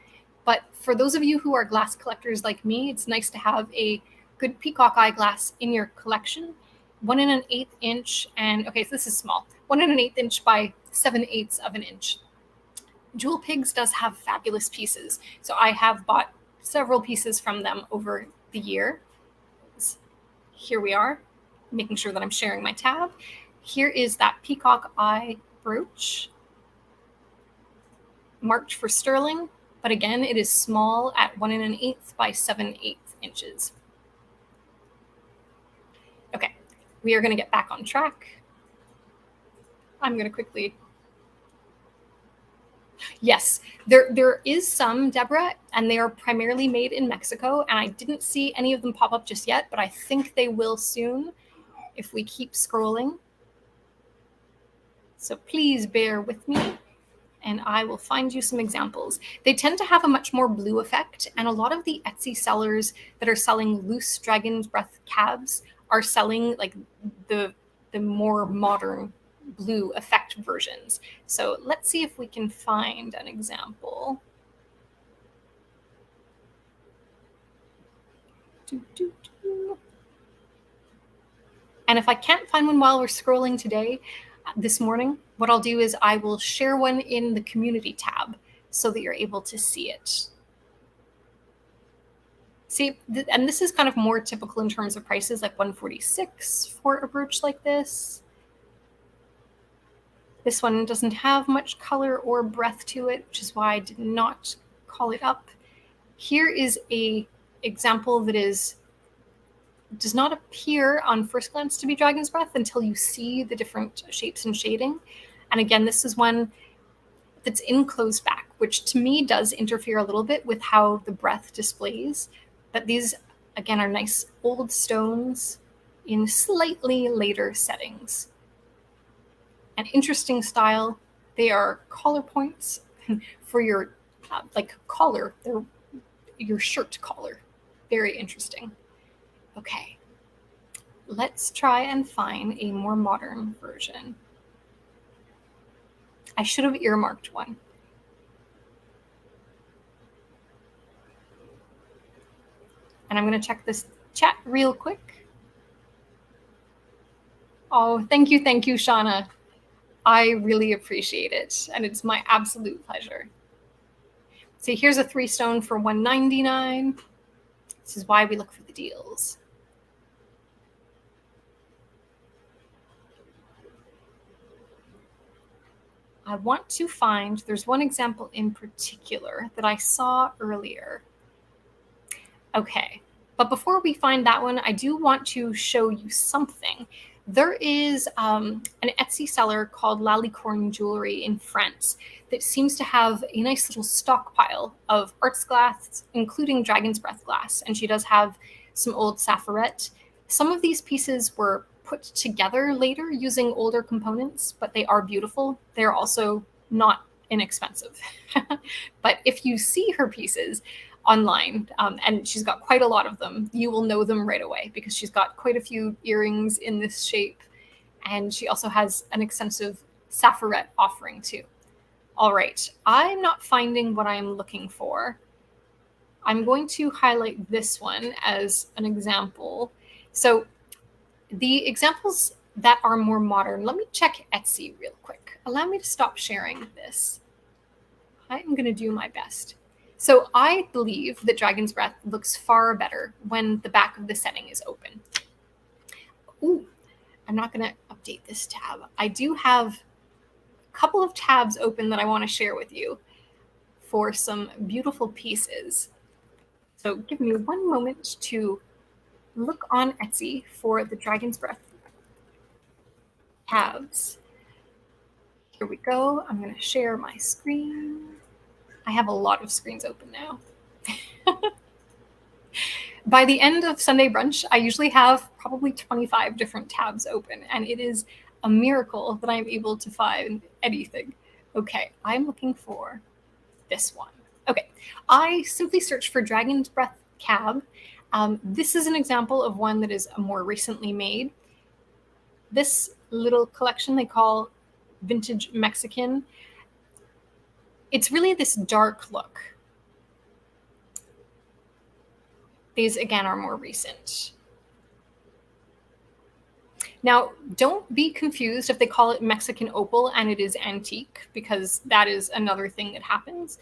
But for those of you who are glass collectors like me, it's nice to have a good peacock eyeglass in your collection. 1 1/8 inch, and okay, so this is small. 1 1/8 inch by 7/8 of an inch. Jewel Pigs does have fabulous pieces. So I have bought several pieces from them over the year. Here we are, making sure that I'm sharing my tab. Here is that peacock eye brooch, marked for sterling, but again, it is small at 1 1/8 by 7/8 inches. Okay, we are going to get back on track. I'm going to quickly. Yes, there is some, Deborah, and they are primarily made in Mexico, and I didn't see any of them pop up just yet, but I think they will soon if we keep scrolling. So please bear with me, and I will find you some examples. They tend to have a much more blue effect, and a lot of the Etsy sellers that are selling loose dragon's breath cabs are selling like the more modern blue effect versions. So let's see if we can find an example. And if I can't find one while we're scrolling today, this morning, what I'll do is I will share one in the community tab so that you're able to see it. See, and this is kind of more typical in terms of prices, like $146 for a brooch like this. This one doesn't have much color or breadth to it, which is why I did not call it up. Here is a example that does not appear on first glance to be dragon's breath until you see the different shapes and shading. And again, this is one that's in closed back, which to me does interfere a little bit with how the breath displays. But these, again, are nice old stones in slightly later settings. An interesting style. They are collar points for your like collar. They're your shirt collar. Very interesting. Okay, let's try and find a more modern version. I should have earmarked one. And I'm going to check this chat real quick. Oh, thank you, Shauna. I really appreciate it, and it's my absolute pleasure. See, here's a 3-stone for $199. This is why we look for the deals. I want to find, there's one example in particular that I saw earlier. Okay, but before we find that one, I do want to show you something. There is an Etsy seller called La Licorne Jewelry in France that seems to have a nice little stockpile of arts glass, including dragon's breath glass. And she does have some old sapphirette. Some of these pieces were put together later using older components, but they are beautiful. They're also not inexpensive. But if you see her pieces online, and she's got quite a lot of them, you will know them right away because she's got quite a few earrings in this shape, and she also has an extensive sapphirette offering too. All right, I'm not finding what I'm looking for. I'm going to highlight this one as an example. So the examples that are more modern, let me check Etsy real quick. Allow me to stop sharing this. I'm going to do my best. So I believe that Dragon's Breath looks far better when the back of the setting is open. Ooh, I'm not going to update this tab. I do have a couple of tabs open that I want to share with you for some beautiful pieces. So give me one moment to look on Etsy for the Dragon's Breath tabs. Here we go. I'm going to share my screen. I have a lot of screens open now. By the end of Sundae Brunch, I usually have probably 25 different tabs open, and it is a miracle that I'm able to find anything. Okay, I'm looking for this one. Okay, I simply searched for Dragon's Breath Cab. This is an example of one that is more recently made. This little collection they call Vintage Mexican. It's really this dark look. These, again, are more recent. Now, don't be confused if they call it Mexican opal and it is antique, because that is another thing that happens.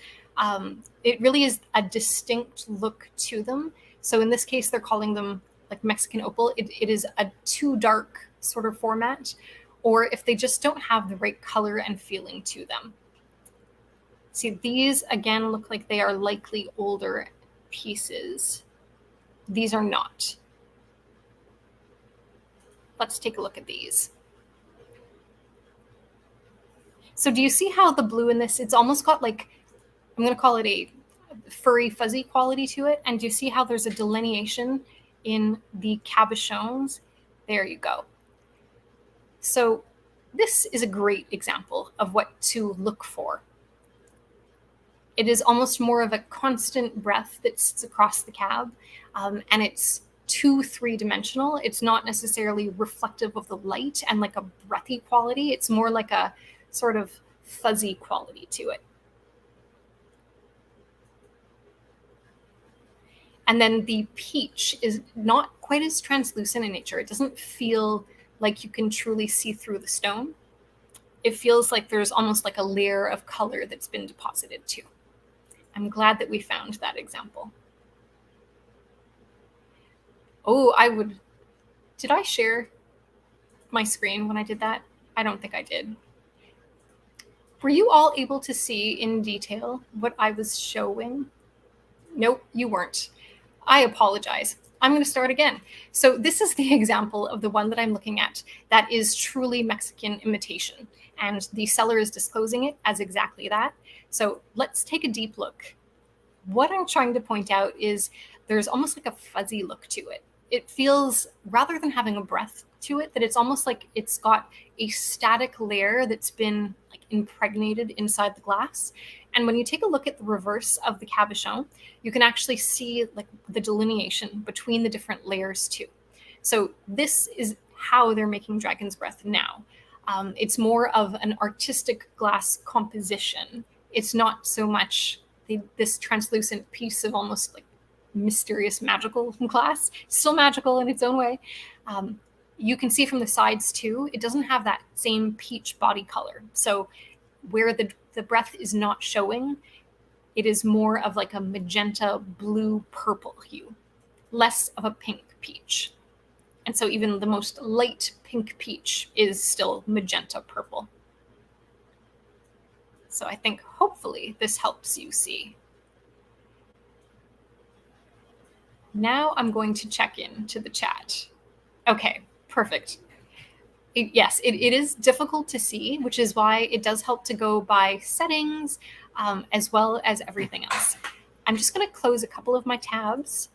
It really is a distinct look to them. So in this case, they're calling them like Mexican opal. It is a too dark sort of format, or if they just don't have the right color and feeling to them. See, these again look like they are likely older pieces. These are not. Let's take a look at these. So do you see how the blue in this, it's almost got like, I'm going to call it a furry, fuzzy quality to it. And do you see how there's a delineation in the cabochons? There you go. So this is a great example of what to look for. It is almost more of a constant breath that sits across the cab, and it's 2-3-dimensional. It's not necessarily reflective of the light and like a breathy quality. It's more like a sort of fuzzy quality to it. And then the peach is not quite as translucent in nature. It doesn't feel like you can truly see through the stone. It feels like there's almost like a layer of color that's been deposited too. I'm glad that we found that example. Oh, did I share my screen when I did that? I don't think I did. Were you all able to see in detail what I was showing? Nope, you weren't. I apologize. I'm going to start again. So this is the example of the one that I'm looking at that is truly Mexican imitation, and the seller is disclosing it as exactly that. So let's take a deep look. What I'm trying to point out is there's almost like a fuzzy look to it. It feels, rather than having a breath to it, that it's almost like it's got a static layer that's been like impregnated inside the glass. And when you take a look at the reverse of the cabochon, you can actually see like the delineation between the different layers too. So this is how they're making Dragon's Breath now. It's more of an artistic glass composition. It's not so much this translucent piece of almost like mysterious magical glass. Still magical in its own way. You can see from the sides too, it doesn't have that same peach body color. So where the breath is not showing, it is more of like a magenta blue purple hue, less of a pink peach. And so even the most light pink peach is still magenta purple. So I think hopefully this helps you see. Now I'm going to check in to the chat. Okay, perfect. Yes, it is difficult to see, which is why it does help to go by settings as well as everything else. I'm just going to close a couple of my tabs,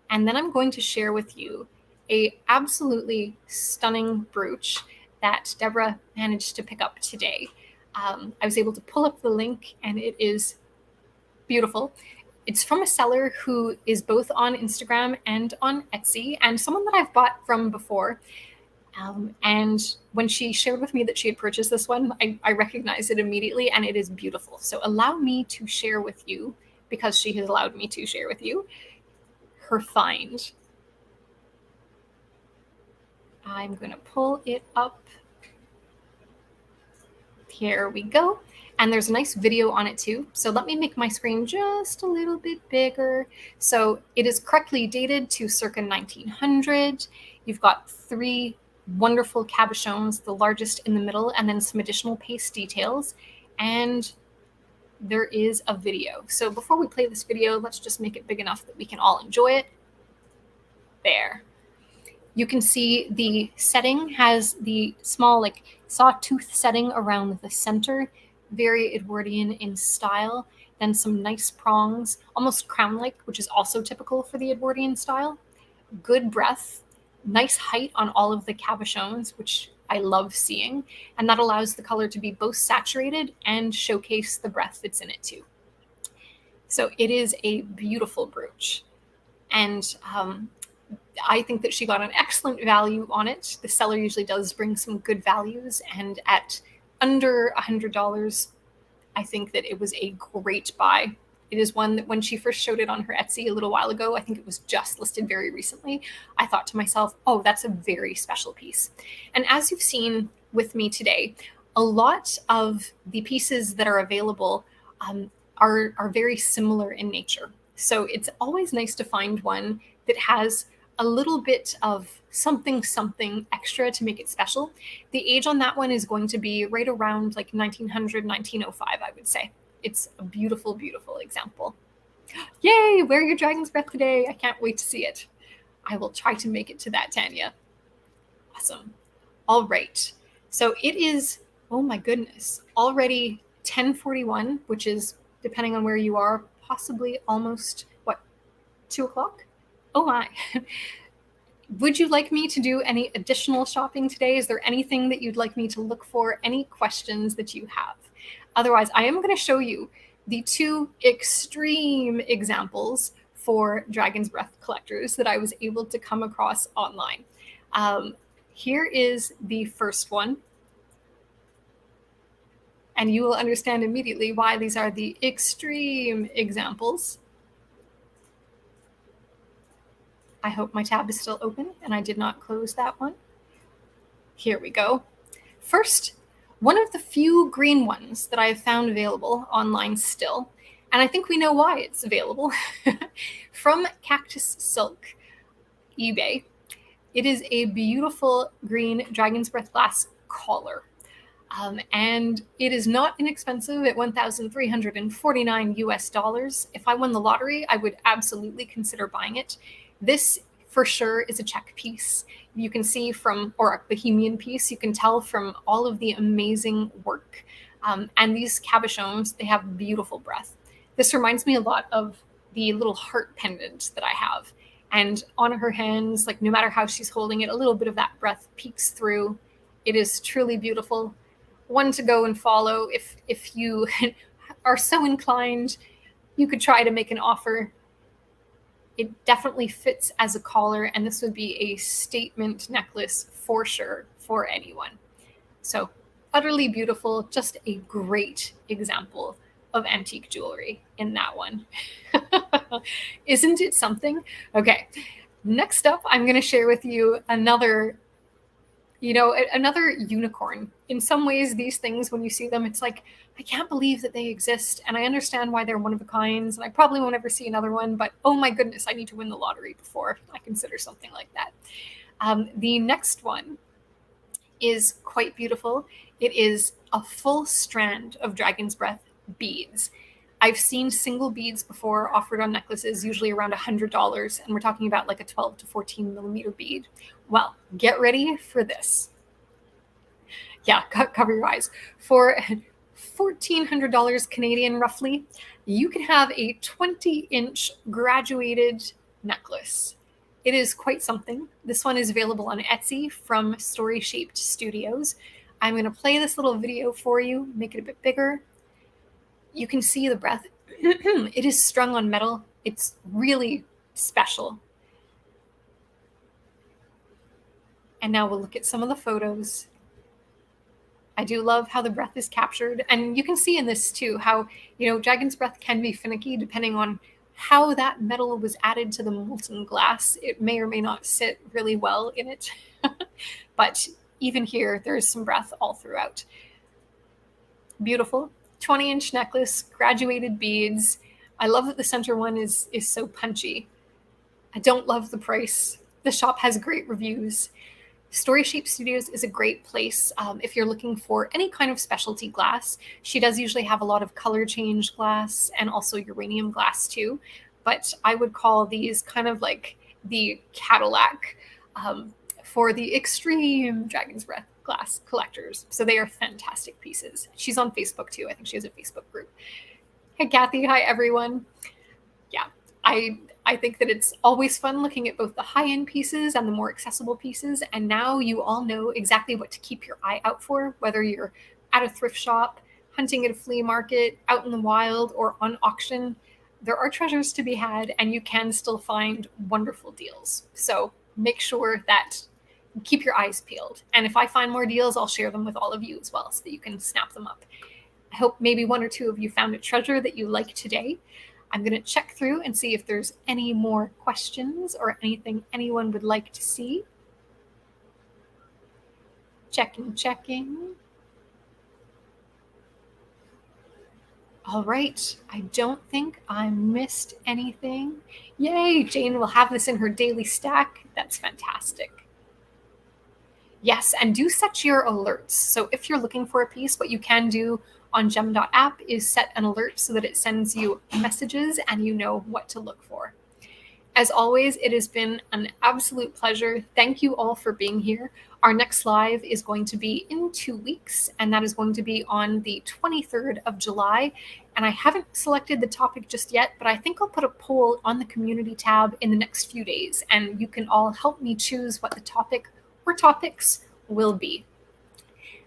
and then I'm going to share with you a absolutely stunning brooch that Deborah managed to pick up today. I was able to pull up the link, and it is beautiful. It's from a seller who is both on Instagram and on Etsy, and someone that I've bought from before. And when she shared with me that she had purchased this one, I recognized it immediately, and it is beautiful. So allow me to share with you, because she has allowed me to share with you, her find. I'm going to pull it up. Here we go. And there's a nice video on it too. So let me make my screen just a little bit bigger. So it is correctly dated to circa 1900. You've got 3 wonderful cabochons, the largest in the middle, and then some additional paste details. And there is a video. So before we play this video, let's just make it big enough that we can all enjoy it. There. You can see the setting has the small like sawtooth setting around the center, very Edwardian in style. Then some nice prongs, almost crown-like, which is also typical for the Edwardian style. Good breadth, nice height on all of the cabochons, which I love seeing. And that allows the color to be both saturated and showcase the breadth that's in it too. So it is a beautiful brooch. And I think that she got an excellent value on it. The seller usually does bring some good values. And at under $100, I think that it was a great buy. It is one that when she first showed it on her Etsy a little while ago, I think it was just listed very recently, I thought to myself, oh, that's a very special piece. And as you've seen with me today, a lot of the pieces that are available are very similar in nature. So it's always nice to find one that has a little bit of something extra to make it special. The age on that one is going to be right around like 1900, 1905, I would say. It's a beautiful, beautiful example. Yay, wear your dragon's breath today. I can't wait to see it. I will try to make it to that, Tanya. Awesome. All right. So it is, oh my goodness, already 10:41, which is, depending on where you are, possibly almost, 2 o'clock? Oh my. Would you like me to do any additional shopping today? Is there anything that you'd like me to look for? Any questions that you have? Otherwise, I am going to show you the 2 extreme examples for Dragon's Breath collectors that I was able to come across online. Here is the first one. And you will understand immediately why these are the extreme examples. I hope my tab is still open and I did not close that one. Here we go. First, one of the few green ones that I have found available online still, and I think we know why it's available, from Cactus Silk, eBay. It is a beautiful green Dragon's Breath glass collar. And it is not inexpensive at $1,349 US. If I won the lottery, I would absolutely consider buying it. This for sure is a check piece. You can see from, or a Bohemian piece, you can tell from all of the amazing work. And these cabochons, they have beautiful breath. This reminds me a lot of the little heart pendant that I have. And on her hands, like no matter how she's holding it, a little bit of that breath peeks through. It is truly beautiful. One to go and follow. If you are so inclined, you could try to make an offer. It definitely fits as a collar, and this would be a statement necklace for sure for anyone. So utterly beautiful, just a great example of antique jewelry in that one. Isn't it something? Okay, next up, I'm going to share with you another unicorn. In some ways, these things, when you see them, it's like, I can't believe that they exist. And I understand why they're one of a kind. And I probably won't ever see another one. But oh my goodness, I need to win the lottery before I consider something like that. The next one is quite beautiful. It is a full strand of Dragon's Breath beads. I've seen single beads before offered on necklaces, usually around $100. And we're talking about like a 12 to 14 millimeter bead. Well, get ready for this. Yeah, cover your eyes. For $1,400 Canadian roughly, you can have a 20-inch graduated necklace. It is quite something. This one is available on Etsy from Story Shaped Studios. I'm going to play this little video for you, make it a bit bigger. You can see the breath. It is strung on metal. It's really special. And now we'll look at some of the photos. I do love how the breath is captured. And you can see in this too, how, Dragon's Breath can be finicky depending on how that metal was added to the molten glass. It may or may not sit really well in it. But even here, there's some breath all throughout. Beautiful. 20-inch necklace, graduated beads. I love that the center one is so punchy. I don't love the price. The shop has great reviews. Story Shape Studios is a great place if you're looking for any kind of specialty glass. She does usually have a lot of color change glass and also uranium glass too. But I would call these kind of like the Cadillac for the extreme Dragon's Breath glass collectors. So they are fantastic pieces. She's on Facebook too. I think she has a Facebook group. Hey, Kathy. Hi, everyone. Yeah, I I think that it's always fun looking at both the high-end pieces and the more accessible pieces. And now you all know exactly what to keep your eye out for, whether you're at a thrift shop, hunting at a flea market, out in the wild, or on auction. There are treasures to be had, and you can still find wonderful deals. So make sure that keep your eyes peeled. And if I find more deals, I'll share them with all of you as well so that you can snap them up. I hope maybe one or two of you found a treasure that you like today. I'm going to check through and see if there's any more questions or anything anyone would like to see. Checking. All right, I don't think I missed anything. Yay, Jane will have this in her daily stack. That's fantastic. Yes, and do set your alerts. So if you're looking for a piece, what you can do on gem.app is set an alert so that it sends you messages and you know what to look for. As always, it has been an absolute pleasure. Thank you all for being here. Our next live is going to be in 2 weeks, and that is going to be on the 23rd of July. And I haven't selected the topic just yet, but I think I'll put a poll on the community tab in the next few days, and you can all help me choose what the topic or topics will be.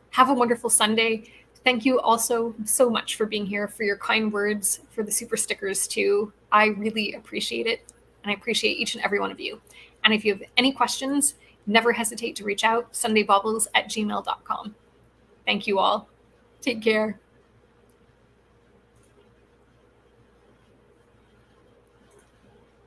Have a wonderful Sunday. Thank you also so much for being here, for your kind words, for the super stickers too. I really appreciate it. And I appreciate each and every one of you. And if you have any questions, never hesitate to reach out, sundaebaubles@gmail.com. Thank you all. Take care.